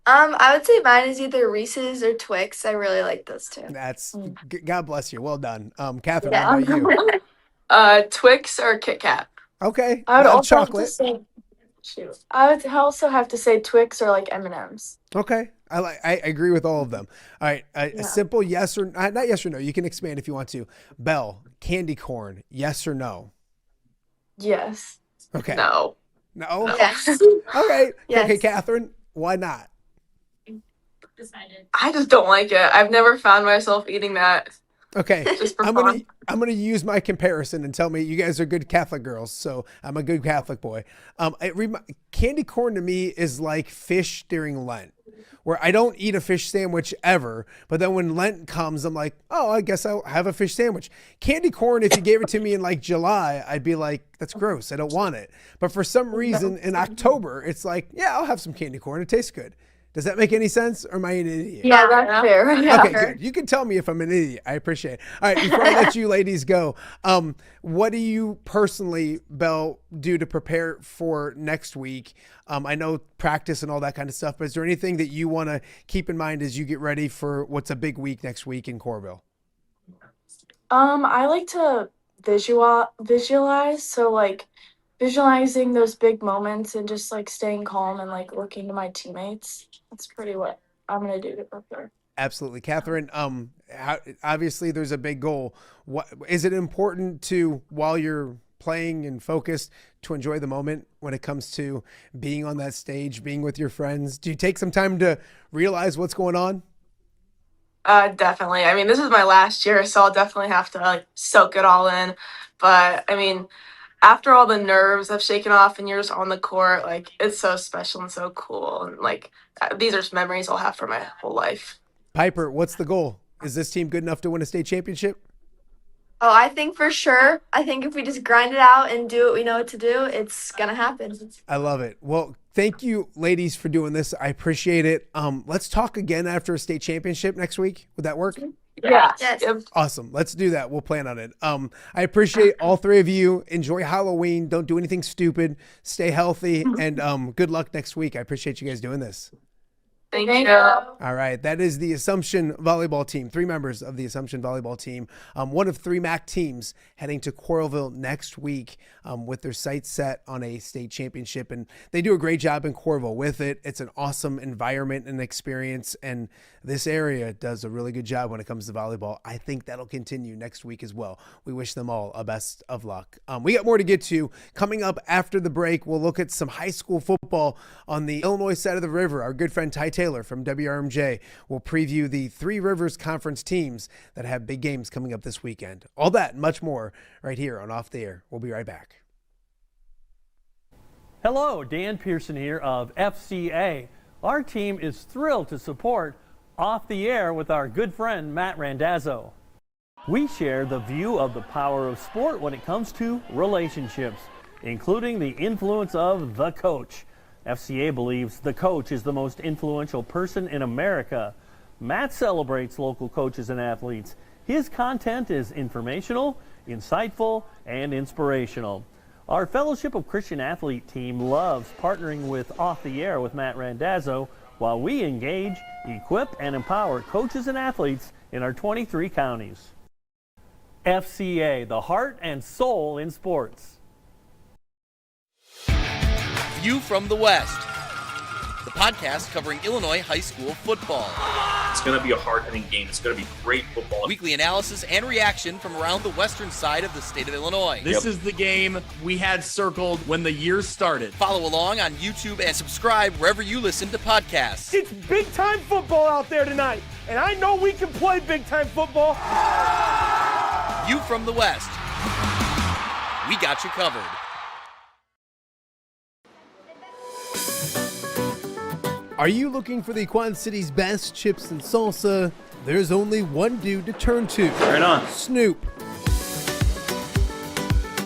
I would say mine is either Reese's or Twix. I really like those two. That's God bless you. Well done. Kathryn, what about you? Twix or Kit Kat. Okay. I would also chocolate. I would also have to say Twix or like M&Ms. Okay. I agree with all of them. All right. A simple yes or not yes or no. You can expand if you want to. Belle, candy corn, yes or no? Yes. Okay. No. No? Yes. Okay. Yes. Okay, Kathryn, why not? I just don't like it. I've never found myself eating that. Okay. Just for I'm fun. gonna use my comparison and tell me you guys are good Catholic girls, so I'm a good Catholic boy. Candy corn to me is like fish during Lent, where I don't eat a fish sandwich ever, but then when Lent comes, I'm like, oh, I guess I'll have a fish sandwich. Candy corn, if you gave it to me in like July, I'd be like, that's gross. I don't want it. But for some reason in October, it's like, yeah, I'll have some candy corn. It tastes good. Does that make any sense, or am I an idiot? Yeah, that's fair. Yeah. Okay, good. You can tell me if I'm an idiot. I appreciate it. All right, before I let you ladies go, what do you personally, Belle, do to prepare for next week? I know practice and all that kind of stuff, but is there anything that you want to keep in mind as you get ready for what's a big week next week in Coralville? I like to visualize, so like visualizing those big moments and just like staying calm and like looking to my teammates. That's pretty what I'm gonna do to prepare. Absolutely. Kathryn, obviously there's a big goal. What is it important to, while you're playing and focused, to enjoy the moment when it comes to being on that stage, being with your friends? Do you take some time to realize what's going on? Definitely. I mean, this is my last year, so I'll definitely have to like soak it all in. But I mean, after all the nerves have shaken off and you're just on the court, like it's so special and so cool. And like these are just memories I'll have for my whole life. Piper, what's the goal? Is this team good enough to win a state championship? Oh, I think for sure. I think if we just grind it out and do what we know what to do, it's going to happen. I love it. Well, thank you, ladies, for doing this. I appreciate it. Let's talk again after a state championship next week. Would that work? Yeah. Yes. Awesome. Let's do that. We'll plan on it. I appreciate all three of you. Enjoy Halloween. Don't do anything stupid. Stay healthy. And good luck next week. I appreciate you guys doing this. Thank Thank you. you. All right, that is the Assumption volleyball team. 3 members of the Assumption volleyball team. One of 3 MAC teams heading to Coralville next week with their sights set on a state championship. And they do a great job in Coralville with it. It's an awesome environment and experience. And this area does a really good job when it comes to volleyball. I think that'll continue next week as well. We wish them all a best of luck. We got more to get to. Coming up after the break, we'll look at some high school football on the Illinois side of the river. Our good friend Ty Taylor from WRMJ will preview the Three Rivers Conference teams that have big games coming up this weekend. All that and much more right here on Off the Air. We'll be right back. Hello, Dan Pearson here of FCA. Our team is thrilled to support Off the Air with our good friend Matt Randazzo. We share the view of the power of sport when it comes to relationships, including the influence of the coach. FCA believes the coach is the most influential person in America. Matt celebrates local coaches and athletes. His content is informational, insightful, and inspirational. Our Fellowship of Christian Athlete team loves partnering with Off the Air with Matt Randazzo while we engage, equip, and empower coaches and athletes in our 23 counties. FCA, the heart and soul in sports. View from the West, the podcast covering Illinois high school football. It's going to be a hard-hitting game. It's going to be great football. Weekly analysis and reaction from around the western side of the state of Illinois. This is the game we had circled when the year started. Follow along on YouTube and subscribe wherever you listen to podcasts. It's big-time football out there tonight, and I know we can play big-time football. View from the West. We got you covered. Are you looking for the Quad City's best chips and salsa? There's only one dude to turn to. Right on. Snoop.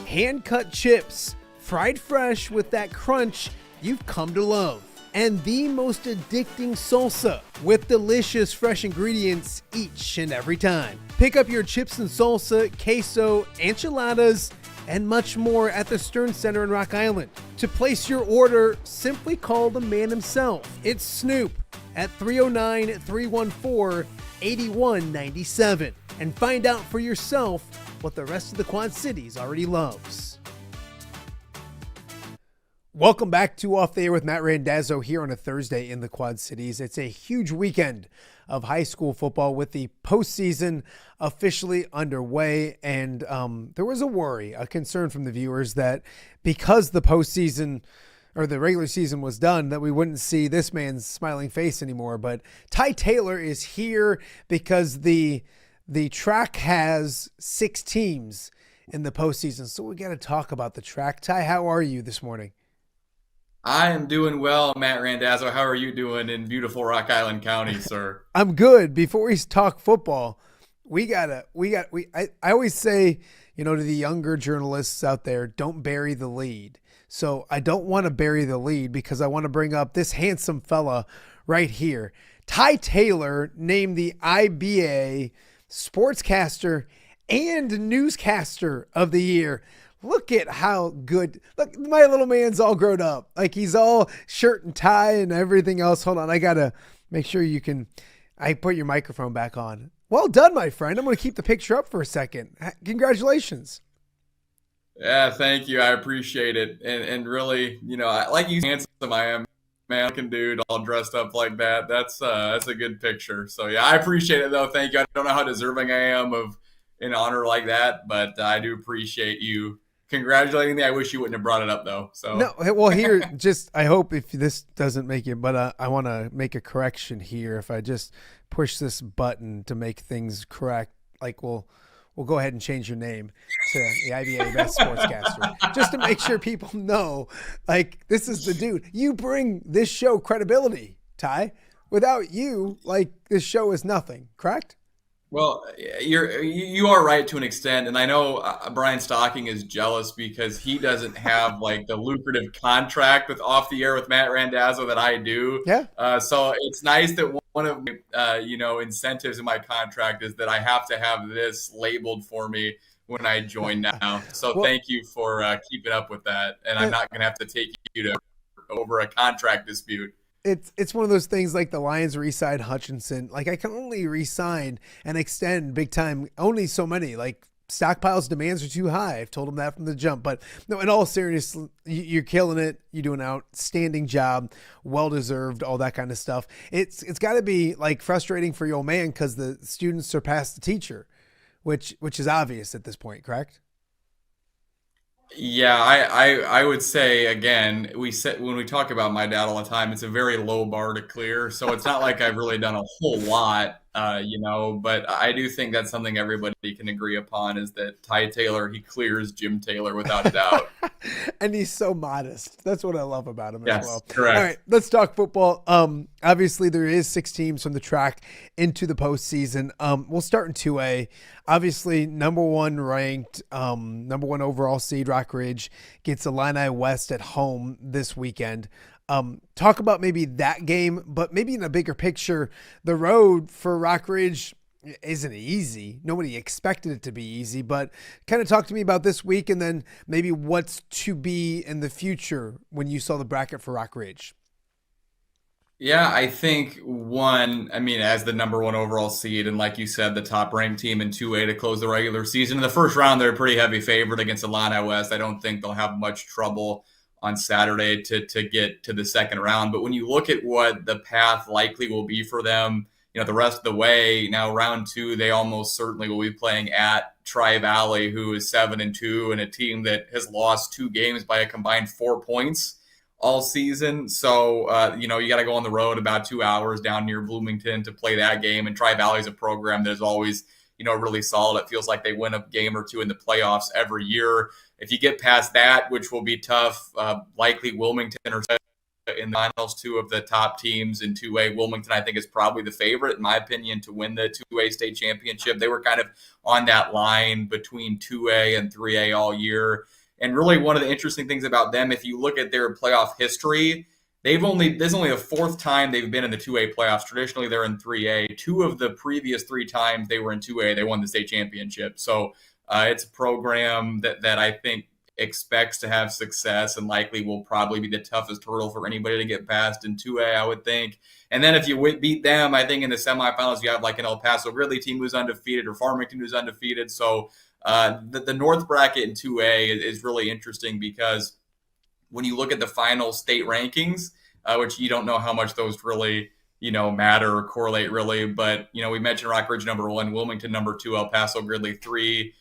Hand-cut chips, fried fresh with that crunch you've come to love. And the most addicting salsa with delicious fresh ingredients each and every time. Pick up your chips and salsa, queso, enchiladas, and much more at the Stern Center in Rock Island. To place your order, simply call the man himself. It's Snoop at 309-314-8197 and find out for yourself what the rest of the Quad Cities already loves. Welcome back to Off the Air with Matt Randazzo here on a Thursday in the Quad Cities. It's a huge weekend of high school football with the postseason officially underway. And there was a concern from the viewers that because the postseason or the regular season was done, that we wouldn't see this man's smiling face anymore. But Ty Taylor is here because the TRAC has 6 teams in the postseason. So we got to talk about the TRAC. Ty, how are you this morning? I am doing well, Matt Randazzo. How are you doing in beautiful Rock Island County, sir? I'm good. Before we talk football, I always say, to the younger journalists out there, don't bury the lead. So I don't want to bury the lead because I want to bring up this handsome fella right here. Ty Taylor named the IBA Sportscaster and Newscaster of the Year. Look at how good. Look, my little man's all grown up. Like he's all shirt and tie and everything else. Hold on. I got to make sure I put your microphone back on. Well done, my friend. I'm going to keep the picture up for a second. Congratulations. Yeah, thank you. I appreciate it. And really, like you handsome I am, man, looking dude all dressed up like that. That's a good picture. So yeah, I appreciate it though. Thank you. I don't know how deserving I am of an honor like that, but I do appreciate you congratulating me. I wish you wouldn't have brought it up though. So no, well here, I hope if this doesn't make it, but I want to make a correction here. If I just push this button to make things correct, like we'll go ahead and change your name to the IBA Best Sportscaster, just to make sure people know, like this is the dude. You bring this show credibility, Ty. Without you, like this show is nothing. Correct? Well, you are right to an extent, and I know Brian Stocking is jealous because he doesn't have like the lucrative contract with Off the Air with Matt Randazzo that I do. Yeah. So it's nice that one of my incentives in my contract is that I have to have this labeled for me when I join now. So thank you for keeping up with that, and I'm not going to have to take you to over a contract dispute. it's one of those things like the Lions re-signed Hutchinson. Like I can only re-sign and extend big time only so many. Like Stockpile's demands are too high. I've told him that from the jump. But no, in all seriousness, you're killing it. You do an outstanding job, well deserved, all that kind of stuff. It's got to be like frustrating for your old man because the students surpassed the teacher, which is obvious at this point, correct? Yeah, I would say again, when we talk about my dad all the time, it's a very low bar to clear. So it's not like I've really done a whole lot, but I do think that's something everybody can agree upon is that Ty Taylor, he clears Jim Taylor without a doubt. And he's so modest. That's what I love about him Yes, as well. correct. All right, let's talk football. Obviously there is 6 teams from the TRAC into the postseason. We'll start in 2A. Obviously, number 1 ranked, number 1 overall seed Rock Ridge gets Illini West at home this weekend. Talk about maybe that game, but maybe in a bigger picture, the road for Rock Ridge isn't easy. Nobody expected it to be easy, but kind of talk to me about this week and then maybe what's to be in the future when you saw the bracket for Rock Ridge. Yeah, I think as the number 1 overall seed, and like you said, the top ranked team in 2A to close the regular season. In the first round, they're a pretty heavy favorite against Illini West. I don't think they'll have much trouble on Saturday to get to the second round. But when you look at what the path likely will be for them, the rest of the way, now round 2, they almost certainly will be playing at Tri-Valley, who is 7-2, and a team that has lost 2 games by a combined 4 points all season. So, you got to go on the road about 2 hours down near Bloomington to play that game. And Tri-Valley is a program that is always, really solid. It feels like they win a game or 2 in the playoffs every year. If you get past that, which will be tough, likely Wilmington or in the finals, 2 of the top teams in 2A. Wilmington, I think, is probably the favorite, in my opinion, to win the 2A state championship. They were kind of on that line between 2A and 3A all year. And really one of the interesting things about them, if you look at their playoff history, this is only the 4th time they've been in the 2A playoffs. Traditionally, they're in 3A. 2 of the previous 3 times they were in 2A, they won the state championship. So it's a program that I think expects to have success and likely will probably be the toughest hurdle for anybody to get past in 2A, I would think. And then if you beat them, I think in the semifinals, you have like an El Paso Gridley team who's undefeated or Farmington who's undefeated. So the North bracket in 2A is really interesting because when you look at the final state rankings, which you don't know how much those really, matter or correlate really. But, we mentioned Rock Ridge number 1, Wilmington number 2, El Paso Gridley 3,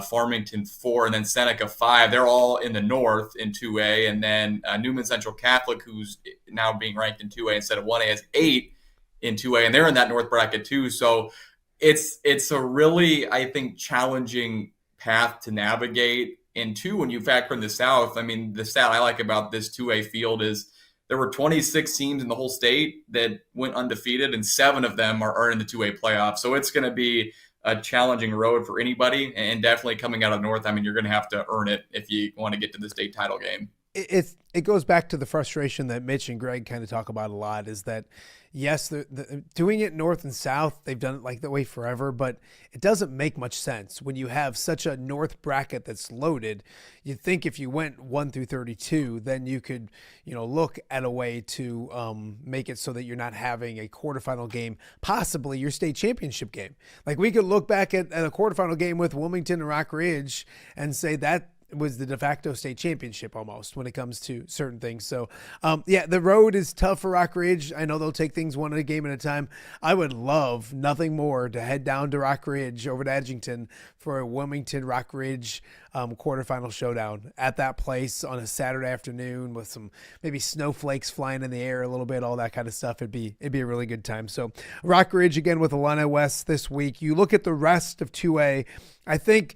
Farmington 4, and then Seneca 5. They're all in the North in 2A. And then Newman Central Catholic, who's now being ranked in 2A instead of 1A, has 8 in 2A. And they're in that North bracket too. So it's a really, I think, challenging path to navigate. And 2, when you factor in the South, the stat I like about this 2A field is there were 26 teams in the whole state that went undefeated, and 7 of them are in the 2A playoffs. So it's going to be a challenging road for anybody, and definitely coming out of North, you're going to have to earn it if you want to get to the state title game. It goes back to the frustration that Mitch and Greg kind of talk about a lot is that, yes, the doing it North and South, they've done it like that way forever, but it doesn't make much sense when you have such a North bracket that's loaded. You'd think if you went 1 through 32, then you could, look at a way to make it so that you're not having a quarterfinal game, possibly your state championship game. Like we could look back at a quarterfinal game with Wilmington and Rock Ridge and say that was the de facto state championship almost when it comes to certain things. So, the road is tough for Rock Ridge. I know they'll take things one game at a time. I would love nothing more to head down to Rock Ridge over to Edgington for a Wilmington Rock Ridge quarterfinal showdown at that place on a Saturday afternoon with some maybe snowflakes flying in the air a little bit, all that kind of stuff. It'd be a really good time. So Rock Ridge again with Illini West this week. You look at the rest of 2A, I think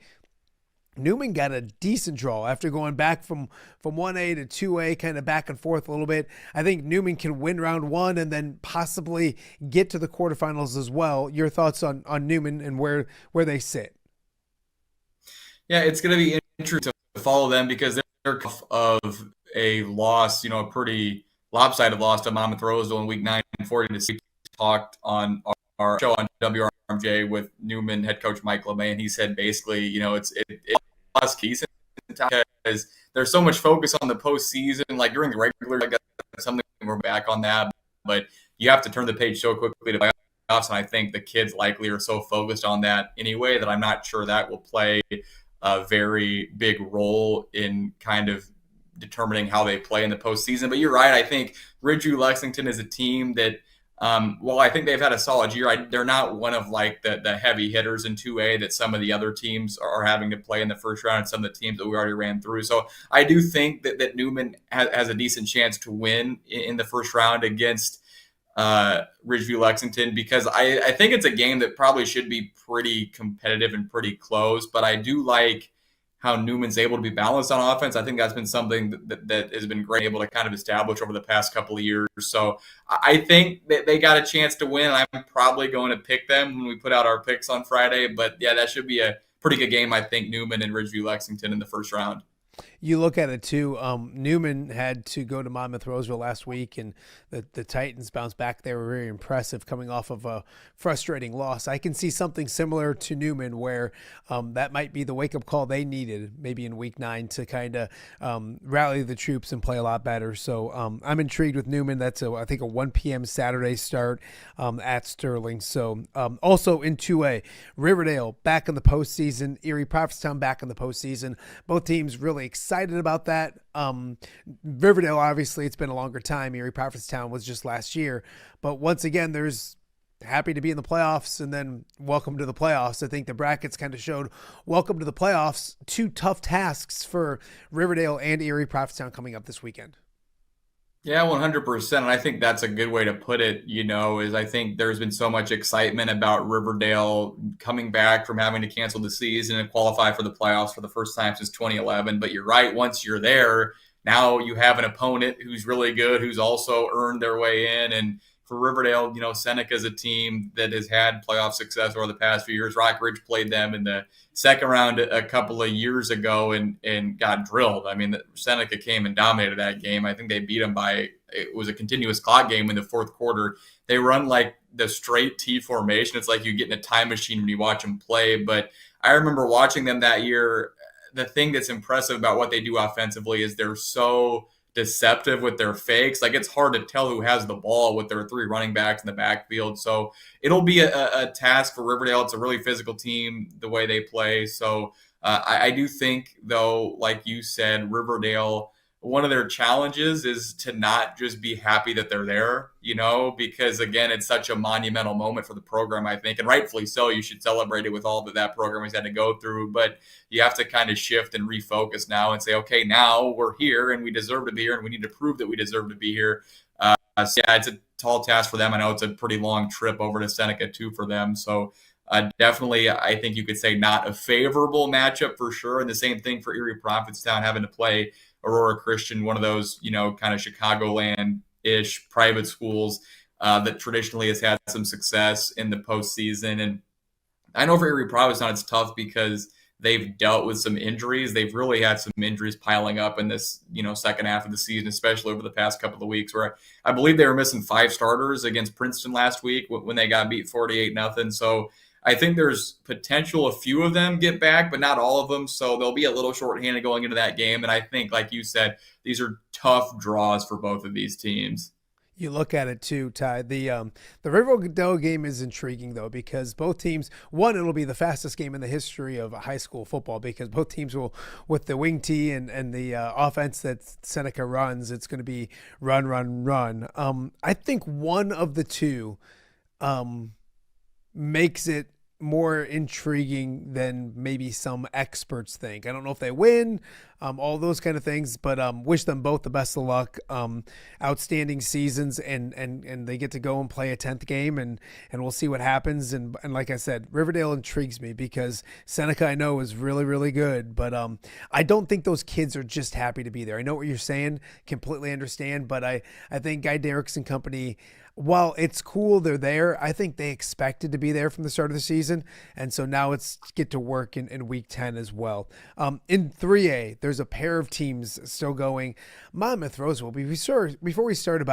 Newman got a decent draw after going back from 1A to 2A, kind of back and forth a little bit. I think Newman can win round 1 and then possibly get to the quarterfinals as well. Your thoughts on Newman and where they sit? Yeah, it's going to be interesting to follow them because they're of a loss, a pretty lopsided loss to Monmouth Roseville in week 9 and 40. We talked on our show on WRMJ with Newman head coach Mike LeMay, and he said basically, it's lost keys because there's so much focus on the postseason, like during the regular, I guess something we're back on that. you have to turn the page so quickly to playoffs, and I think the kids likely are so focused on that anyway that I'm not sure that will play a very big role in kind of determining how they play in the postseason. But you're right. I think Ridgeview Lexington is a team that, well, I think they've had a solid year. They're not one of like the heavy hitters in 2A that some of the other teams are having to play in the first round and some of the teams that we already ran through. So I do think that Newman has a decent chance to win in the first round against Ridgeview Lexington, because I think it's a game that probably should be pretty competitive and pretty close. But I do like how Newman's able to be balanced on offense. I think that's been something that has been great, able to kind of establish over the past couple of years. So I think that they got a chance to win. I'm probably going to pick them when we put out our picks on Friday. But yeah, that should be a pretty good game, I think, Newman and Ridgeview Lexington in the first round. You look at it too. Newman had to go to Monmouth-Roseville last week, and the Titans bounced back. They were very impressive coming off of a frustrating loss. I can see something similar to Newman where that might be the wake-up call they needed maybe in week 9 to kind of rally the troops and play a lot better. So I'm intrigued with Newman. That's, I think, a 1 p.m. Saturday start at Sterling. So also in 2A, Riverdale back in the postseason, Erie Prophetstown back in the postseason. Both teams really excited about that. Riverdale, obviously, it's been a longer time. Erie Prophetstown was just last year. But once again, there's happy to be in the playoffs and then welcome to the playoffs. I think the brackets kind of showed welcome to the playoffs. 2 tough tasks for Riverdale and Erie Prophetstown coming up this weekend. Yeah, 100%. And I think that's a good way to put it, is I think there's been so much excitement about Riverdale coming back from having to cancel the season and qualify for the playoffs for the first time since 2011. But you're right, once you're there, now you have an opponent who's really good, who's also earned their way in. And for Riverdale, Seneca is a team that has had playoff success over the past few years. Rock Ridge played them in the second round a couple of years ago and got drilled. I mean, Seneca came and dominated that game. I think they beat them it was a continuous clock game in the fourth quarter. They run like the straight T formation. It's like you get in a time machine when you watch them play. But I remember watching them that year. The thing that's impressive about what they do offensively is they're so deceptive with their fakes. Like, it's hard to tell who has the ball with their 3 running backs in the backfield. So it'll be a task for Riverdale. It's a really physical team, the way they play. So I do think, though, like you said, Riverdale, one of their challenges is to not just be happy that they're there, because, again, it's such a monumental moment for the program, I think, and rightfully so. You should celebrate it with all that program has had to go through, but you have to kind of shift and refocus now and say, okay, now we're here and we deserve to be here and we need to prove that we deserve to be here. So yeah, it's a tall task for them. I know it's a pretty long trip over to Seneca too for them. So definitely, I think you could say not a favorable matchup for sure. And the same thing for Erie Prophetstown having to play Aurora Christian, one of those, kind of Chicagoland-ish private schools that traditionally has had some success in the postseason. And I know for Erie Prophetstown, it's tough because they've dealt with some injuries. They've really had some injuries piling up in this, second half of the season, especially over the past couple of weeks, where I believe they were missing 5 starters against Princeton last week when they got beat 48-0. So I think there's potential a few of them get back, but not all of them. So they'll be a little shorthanded going into that game. And I think, like you said, these are tough draws for both of these teams. You look at it too, Ty. The Riverdale game is intriguing, though, because both teams, one, it'll be the fastest game in the history of high school football because both teams will, with the wing tee and the offense that Seneca runs, it's going to be run, run, run. I think one of the two makes it more intriguing than maybe some experts think. I don't know if they win, all those kind of things, but wish them both the best of luck. Outstanding seasons, and they get to go and play a 10th game, and we'll see what happens. And like I said, Riverdale intrigues me because Seneca I know is really, really good, but I don't think those kids are just happy to be there. I know what you're saying, completely understand, but I think Guy Derricks and company, while it's cool they're there, I think they expected to be there from the start of the season. And so now it's get to work in week 10 as well. In 3A, there's a pair of teams still going. Monmouth-Roseville, before we start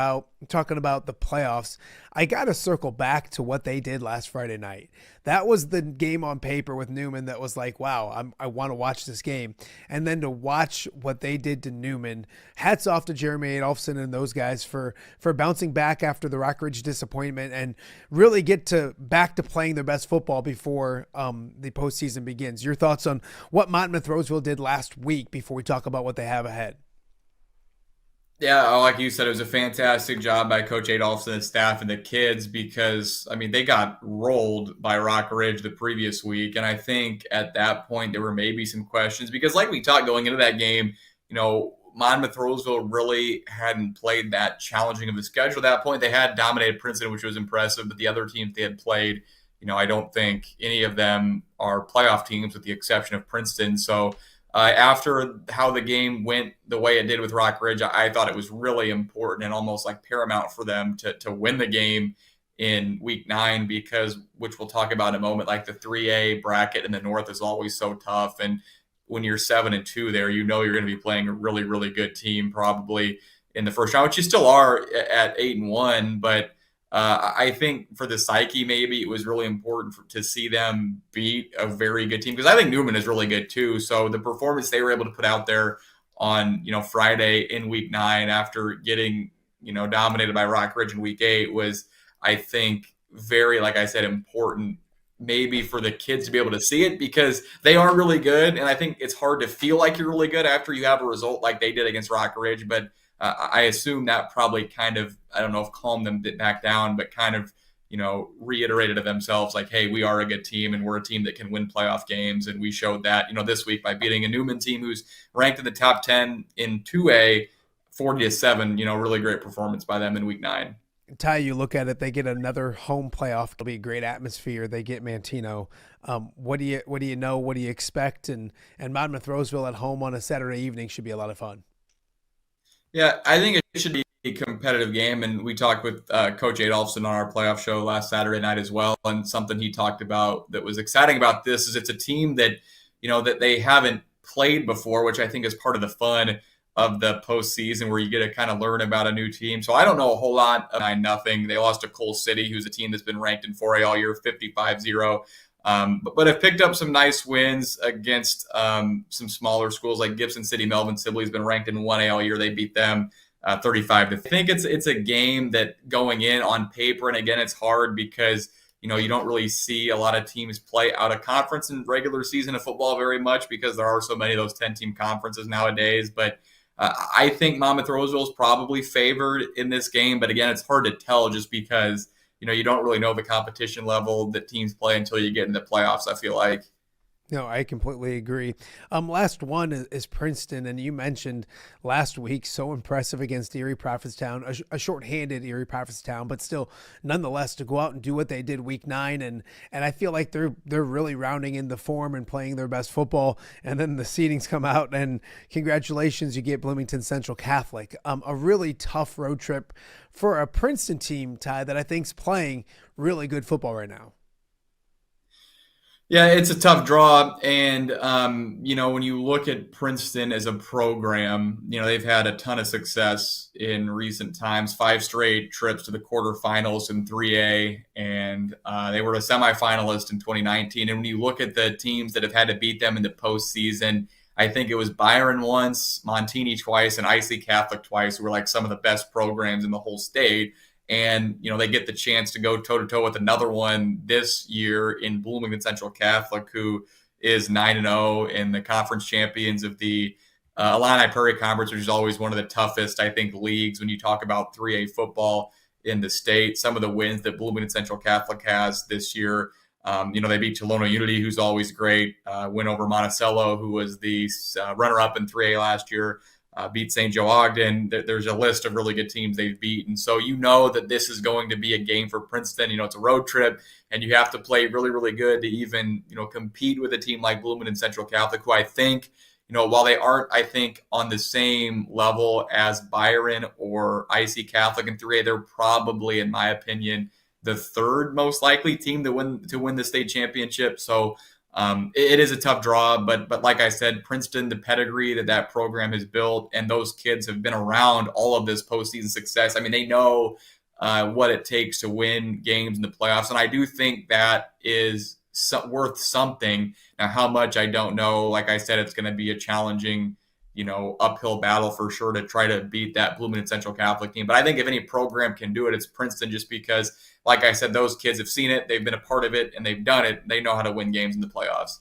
talking about the playoffs, I got to circle back to what they did last Friday night. that was the game on paper with Newman that was like, wow, I want to watch this game. And then to watch what they did to Newman, hats off to Jeremy Adolphson and those guys for bouncing back after the Rockridge disappointment and really get back to playing their best football before the postseason begins. Your thoughts on what Monmouth-Roseville did last week before we talk about what they have ahead? Yeah, like you said, it was a fantastic job by Coach Adolphson and staff and the kids because, I mean, they got rolled by Rock Ridge the previous week. And I think at that point there were maybe some questions because like we talked going into that game, Monmouth-Roseville really hadn't played that challenging of a schedule at that point. They had dominated Princeton, which was impressive, but the other teams they had played, I don't think any of them are playoff teams with the exception of Princeton. So after how the game went the way it did with Rock Ridge, I thought it was really important and almost like paramount for them to win the game in week 9 because, which we'll talk about in a moment, like the 3A bracket in the North is always so tough. And when you're 7-2 there, you're going to be playing a really, really good team probably in the first round, which you still are at 8-1. But I think for the psyche, maybe it was really important to see them beat a very good team because I think Newman is really good too. So the performance they were able to put out there on, Friday in week 9 after getting, dominated by Rock Ridge in week 8 was, I think, very, like I said, important maybe for the kids to be able to see it because they are really good. And I think it's hard to feel like you're really good after you have a result like they did against Rock Ridge. But I assume that probably kind of, I don't know if calmed them back down, but kind of, reiterated to themselves like, hey, we are a good team and we're a team that can win playoff games. And we showed that, this week by beating a Newman team who's ranked in the top 10 in 2A, 40-7, really great performance by them in week 9. Ty, you look at it, they get another home playoff. It'll be a great atmosphere. They get Mantino. What do you know? What do you expect? And Monmouth-Roseville at home on a Saturday evening should be a lot of fun. Yeah, I think it should be a competitive game. And we talked with Coach Adolphson on our playoff show last Saturday night as well. And something he talked about that was exciting about this is it's a team that, that they haven't played before, which I think is part of the fun of the postseason where you get to kind of learn about a new team. So I don't know a whole lot of 9-0. They lost to Coal City, who's a team that's been ranked in 4A all year, 55-0. But have picked up some nice wins against some smaller schools like Gibson City. Melvin Sibley's been ranked in 1A all year. They beat them 35-3. I think it's a game that going in on paper, and again, it's hard because you don't really see a lot of teams play out of conference in regular season of football very much because there are so many of those 10-team conferences nowadays. But I think Monmouth-Roseville is probably favored in this game. But again, it's hard to tell just because you don't really know the competition level that teams play until you get into the playoffs, I feel like. No, I completely agree. Last one is Princeton, and you mentioned last week, so impressive against Erie Prophetstown, a shorthanded Erie Prophetstown, but still, nonetheless, to go out and do what they did week 9, and I feel like they're really rounding in the form and playing their best football, and then the seedings come out, and congratulations, you get Bloomington Central Catholic. A really tough road trip for a Princeton team, Ty, that I think's playing really good football right now. Yeah, it's a tough draw. And, when you look at Princeton as a program, they've had a ton of success in recent times, 5 straight trips to the quarterfinals in 3A. And they were a semifinalist in 2019. And when you look at the teams that have had to beat them in the postseason, I think it was Byron once, Montini twice, and IC Catholic twice, who were like some of the best programs in the whole state. And, they get the chance to go toe-to-toe with another one this year in Bloomington Central Catholic, who is 9-0 and the conference champions of the Illini Prairie Conference, which is always one of the toughest, I think, leagues when you talk about 3A football in the state. Some of the wins that Bloomington Central Catholic has this year, they beat Tolono Unity, who's always great, win over Monticello, who was the runner-up in 3A last year, beat St. Joe Ogden. There's a list of really good teams they've beaten. So that this is going to be a game for Princeton. It's a road trip, and you have to play really, really good to even, compete with a team like Bloomington Central Catholic, who I think, while they aren't, I think, on the same level as Byron or IC Catholic in 3A, they're probably, in my opinion, the third most likely team to win the state championship. So it is a tough draw, but like I said, Princeton, the pedigree that program has built, and those kids have been around all of this postseason success. I mean, they know what it takes to win games in the playoffs. And I do think that is worth something. Now, how much, I don't know. Like I said, it's going to be a challenging, uphill battle for sure to try to beat that Bloomington Central Catholic team. But I think if any program can do it, it's Princeton, just because, like I said, those kids have seen it, they've been a part of it, and they've done it. They know how to win games in the playoffs.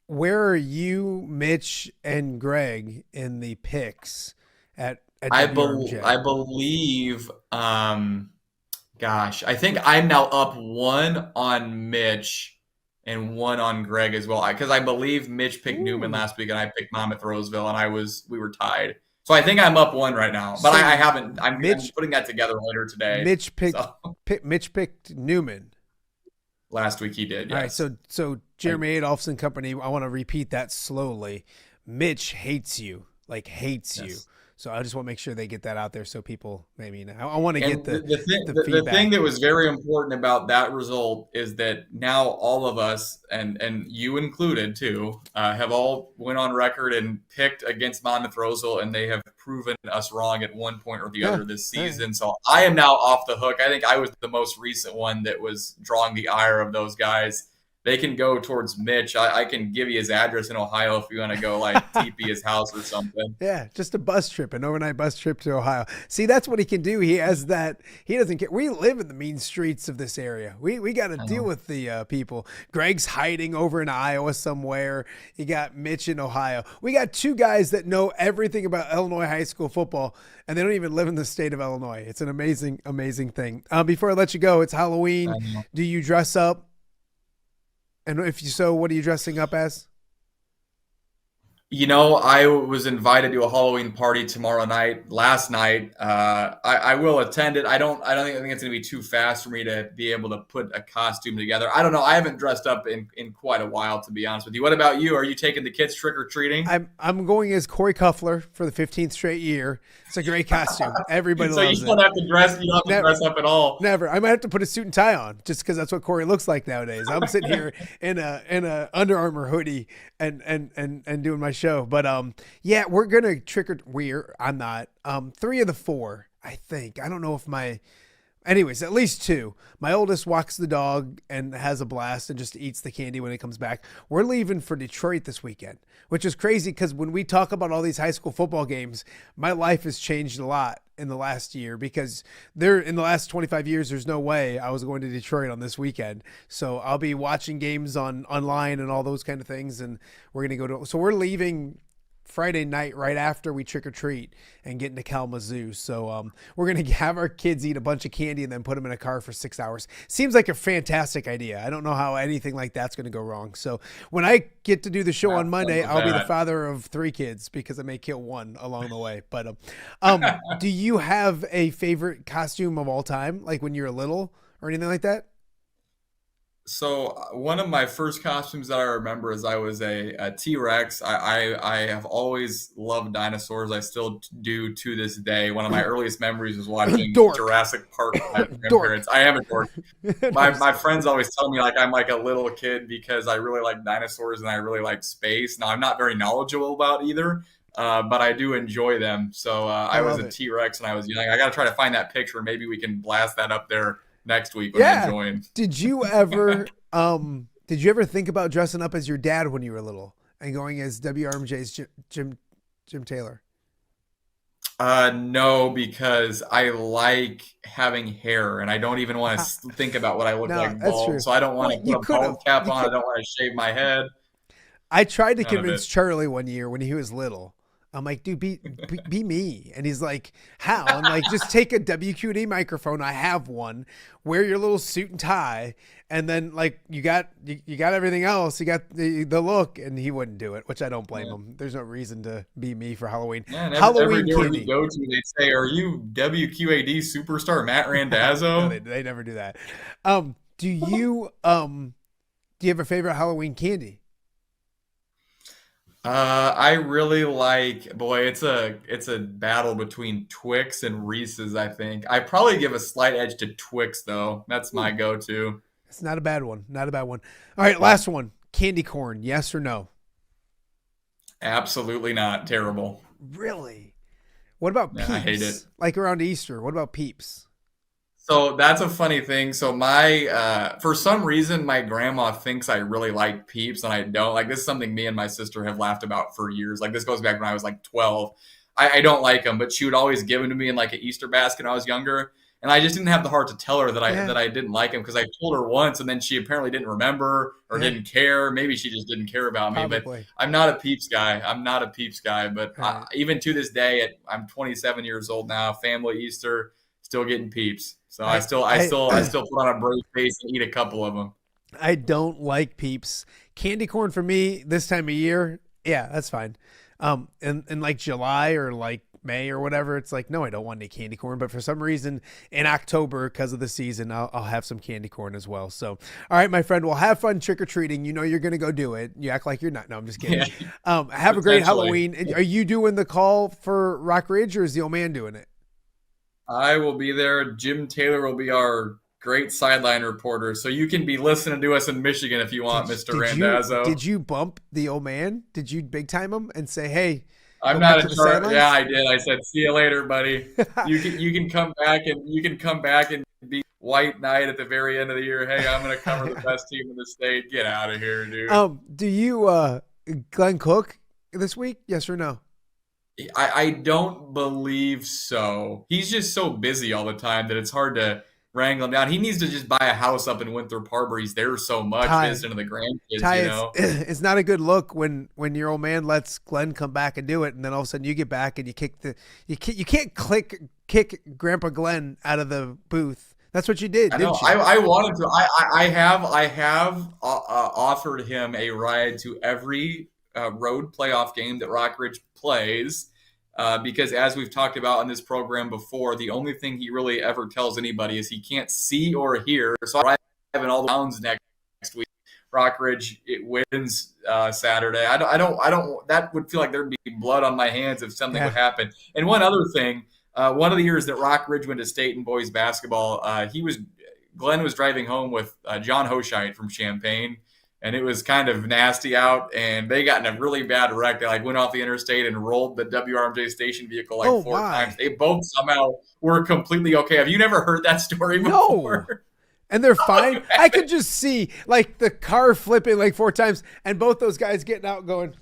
Where are you, Mitch, and Greg in the picks at I WRMJ? believe, I think I'm now up 1 on Mitch and 1 on Greg as well. Because I believe Mitch picked Newman last week and I picked Monmouth Roseville, and we were tied. So I think I'm up 1 right now, but I haven't. I'm putting that together later today. Mitch picked Newman. Last week he did. Yes. All right, so Jeremy Adolphson Company. I want to repeat that slowly. Mitch hates you, hates you. So I just want to make sure they get that out there so people maybe know. I want to get the feedback. The thing that was very important about that result is that now all of us, and you included too, have all went on record and picked against Monmouth Roseville, and they have proven us wrong at one point or the other this season. So I am now off the hook. I think I was the most recent one that was drawing the ire of those guys. They can go towards Mitch. I can give you his address in Ohio if you want to go TP his house or something. Yeah, just a bus trip, an overnight bus trip to Ohio. See, that's what he can do. He has that. He doesn't care. We live in the mean streets of this area. We got to deal with the people. Greg's hiding over in Iowa somewhere. You got Mitch in Ohio. We got 2 guys that know everything about Illinois high school football, and they don't even live in the state of Illinois. It's an amazing, amazing thing. Before I let you go, it's Halloween. Do you dress up? And if so, what are you dressing up as? I was invited to a Halloween party last night. I will attend it. I think it's going to be too fast for me to be able to put a costume together. I don't know. I haven't dressed up in quite a while, to be honest with you. What about you? Are you taking the kids trick-or-treating? I'm going as Corey Cuffler for the 15th straight year. It's a great costume. Everybody loves it. So you don't have to dress up at all. Never. I might have to put a suit and tie on just because that's what Corey looks like nowadays. I'm sitting here in a Under Armour hoodie and doing my show. But we're gonna I'm not 3 of the 4, I think. I don't know if anyways, at least 2. My oldest walks the dog and has a blast and just eats the candy when it comes back. We're leaving for Detroit this weekend, which is crazy because when we talk about all these high school football games, my life has changed a lot in the last year because in the last 25 years, there's no way I was going to Detroit on this weekend. So I'll be watching games online and all those kind of things. And we're going to so we're leaving Friday night right after we trick or treat and get into Kalamazoo. So we're going to have our kids eat a bunch of candy and then put them in a car for 6 hours. Seems like a fantastic idea. I don't know how anything like that's going to go wrong. So when I get to do the show on Monday, I'll be the father of 3 kids because I may kill 1 along the way. But do you have a favorite costume of all time, like when you're little or anything like that? So one of my first costumes that I remember is I was a T-Rex. I have always loved dinosaurs. I still do to this day. One of my earliest memories was watching Jurassic Park with my grandparents. I am a dork. My friends always tell me I'm like a little kid because I really like dinosaurs and I really like space. Now I'm not very knowledgeable about either, but I do enjoy them. So I was a T-Rex and I was young. I got to try to find that picture. Maybe we can blast that up there next week when I join. Did you ever think about dressing up as your dad when you were little and going as WRMJ's Jim Taylor? No, because I like having hair and I don't even want to think about what I look like bald. So I don't want to put a bald cap on. I don't want to shave my head. I tried to convince Charlie one year when he was little. I'm like, dude, be me. And he's like, how? I'm like, just take a WQD microphone. I have one. Wear your little suit and tie. And then you got everything else. You got the look. And he wouldn't do it, which I don't blame him. There's no reason to be me for Halloween. Yeah, Halloween every candy you go to, they say, are you WQAD superstar Matt Randazzo? No, they never do that. Do you have a favorite Halloween candy? I really like, it's a battle between Twix and Reese's, I think. I probably give a slight edge to Twix, though. That's my go-to. It's not a bad one. Not a bad one. All right, last one. Candy corn, yes or no? Absolutely not. Terrible. Really? What about Yeah, peeps? I hate it. Like around Easter, what about peeps? So that's a funny thing. So for some reason, my grandma thinks I really like peeps and I don't. Like, this is something me and my sister have laughed about for years. Like, this goes back when I was like 12. I don't like them, but she would always give them to me in like an Easter basket when I was younger. And I just didn't have the heart to tell her that I didn't like them, because I told her once and then she apparently didn't remember or didn't care. Maybe she just didn't care about me. Probably. But I'm not a peeps guy. But even to this day, I'm 27 years old now. Family Easter, still getting peeps. So I still put on a brave face and eat a couple of them. I don't like peeps. Candy corn for me this time of year, yeah, that's fine. In like July or like May or whatever, it's like, no, I don't want any candy corn. But for some reason in October, because of the season, I'll have some candy corn as well. So, all right, my friend, we'll have fun trick-or-treating. You know you're going to go do it. You act like you're not. No, I'm just kidding. Yeah. Have a great Halloween. Are you doing the call for Rock Ridge, or is the old man doing it? I will be there. Jim Taylor will be our great sideline reporter. So you can be listening to us in Michigan if you want, Mr. Randazzo. Did you bump the old man? Did you big time him and say, hey, I'm not in charge. Yeah, I did. I said, see you later, buddy. You can come back and be White Knight at the very end of the year. Hey, I'm going to cover the best team in the state. Get out of here, dude. Do you Glenn Cook this week? Yes or no? I don't believe so. He's just so busy all the time that it's hard to wrangle him down. He needs to just buy a house up in Winthrop Harbor. He's there so much, visiting the grandkids. Ty, it's not a good look when your old man lets Glenn come back and do it, and then all of a sudden you get back and you can't kick Grandpa Glenn out of the booth. That's what you did, didn't you? I wanted to. I have offered him a ride to every road playoff game that Rock Ridge plays, because as we've talked about on this program before, the only thing he really ever tells anybody is he can't see or hear. So I'm driving all the rounds next week. Rock Ridge, it wins Saturday. I don't. That would feel like there'd be blood on my hands if something would happen. And one other thing, one of the years that Rock Ridge went to state in boys basketball, Glenn was driving home with John Hoshite from Champaign. And it was kind of nasty out, and they got in a really bad wreck. They went off the interstate and rolled the WRMJ station vehicle 4 times. They both somehow were completely okay. Have you never heard that story before? No. And they're fine. I could just see the car flipping 4 times, and both those guys getting out going,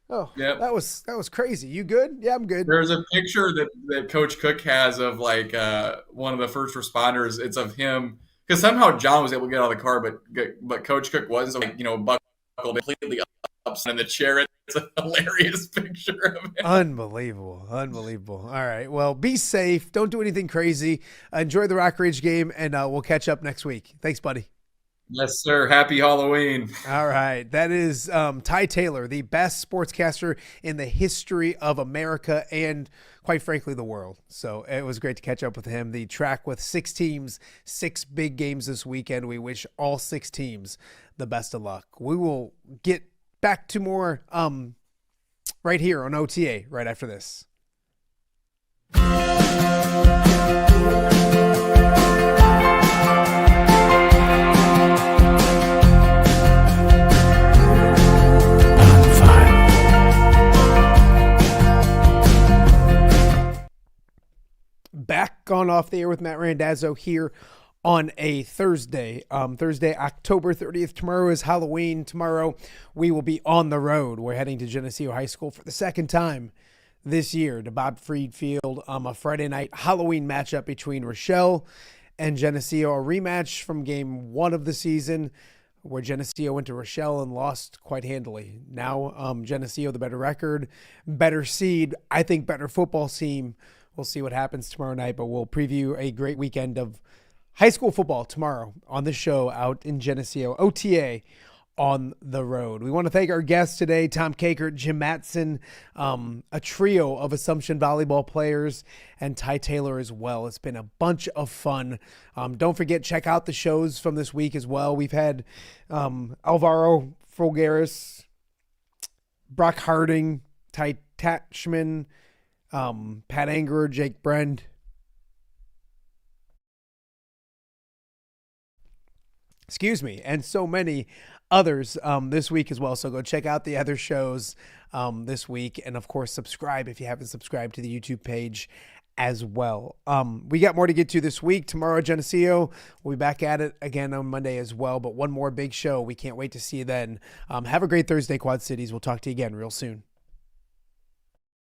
"Oh, yep. that was crazy. You good? Yeah, I'm good." There's a picture that Coach Cook has of one of the first responders. It's of him. Because somehow John was able to get out of the car, but Coach Cook wasn't. So, buckled completely upset in the chair. It's a hilarious picture of him. Unbelievable. All right. Well, be safe. Don't do anything crazy. Enjoy the Rock Ridge game, and we'll catch up next week. Thanks, buddy. Yes, sir. Happy Halloween. All right. That is Ty Taylor, the best sportscaster in the history of America and, quite frankly, the world. So it was great to catch up with him. The TRAC with 6 teams, 6 big games this weekend. We wish all 6 teams the best of luck. We will get back to more right here on OTA right after this. Back on Off the Air with Matt Randazzo here on a Thursday. Thursday, October 30th. Tomorrow is Halloween. Tomorrow we will be on the road. We're heading to Geneseo High School for the second time this year to Bob Freed Field. A Friday night Halloween matchup between Rochelle and Geneseo. A rematch from game 1 of the season where Geneseo went to Rochelle and lost quite handily. Now Geneseo, the better record, better seed, I think better football team. We'll see what happens tomorrow night, but we'll preview a great weekend of high school football tomorrow on the show out in Geneseo, OTA on the road. We want to thank our guests today, Tom Kakert, Jim Mattson, a trio of Assumption volleyball players, and Ty Taylor as well. It's been a bunch of fun. Don't forget, check out the shows from this week as well. We've had Alvaro Folgaris, Brock Harding, Ty Tatchman, Pat Anger, Jake Brend, and so many others this week as well. So go check out the other shows this week. And, of course, subscribe if you haven't subscribed to the YouTube page as well. We got more to get to this week. Tomorrow, Geneseo, we'll be back at it again on Monday as well. But one more big show. We can't wait to see you then. Have a great Thursday, Quad Cities. We'll talk to you again real soon.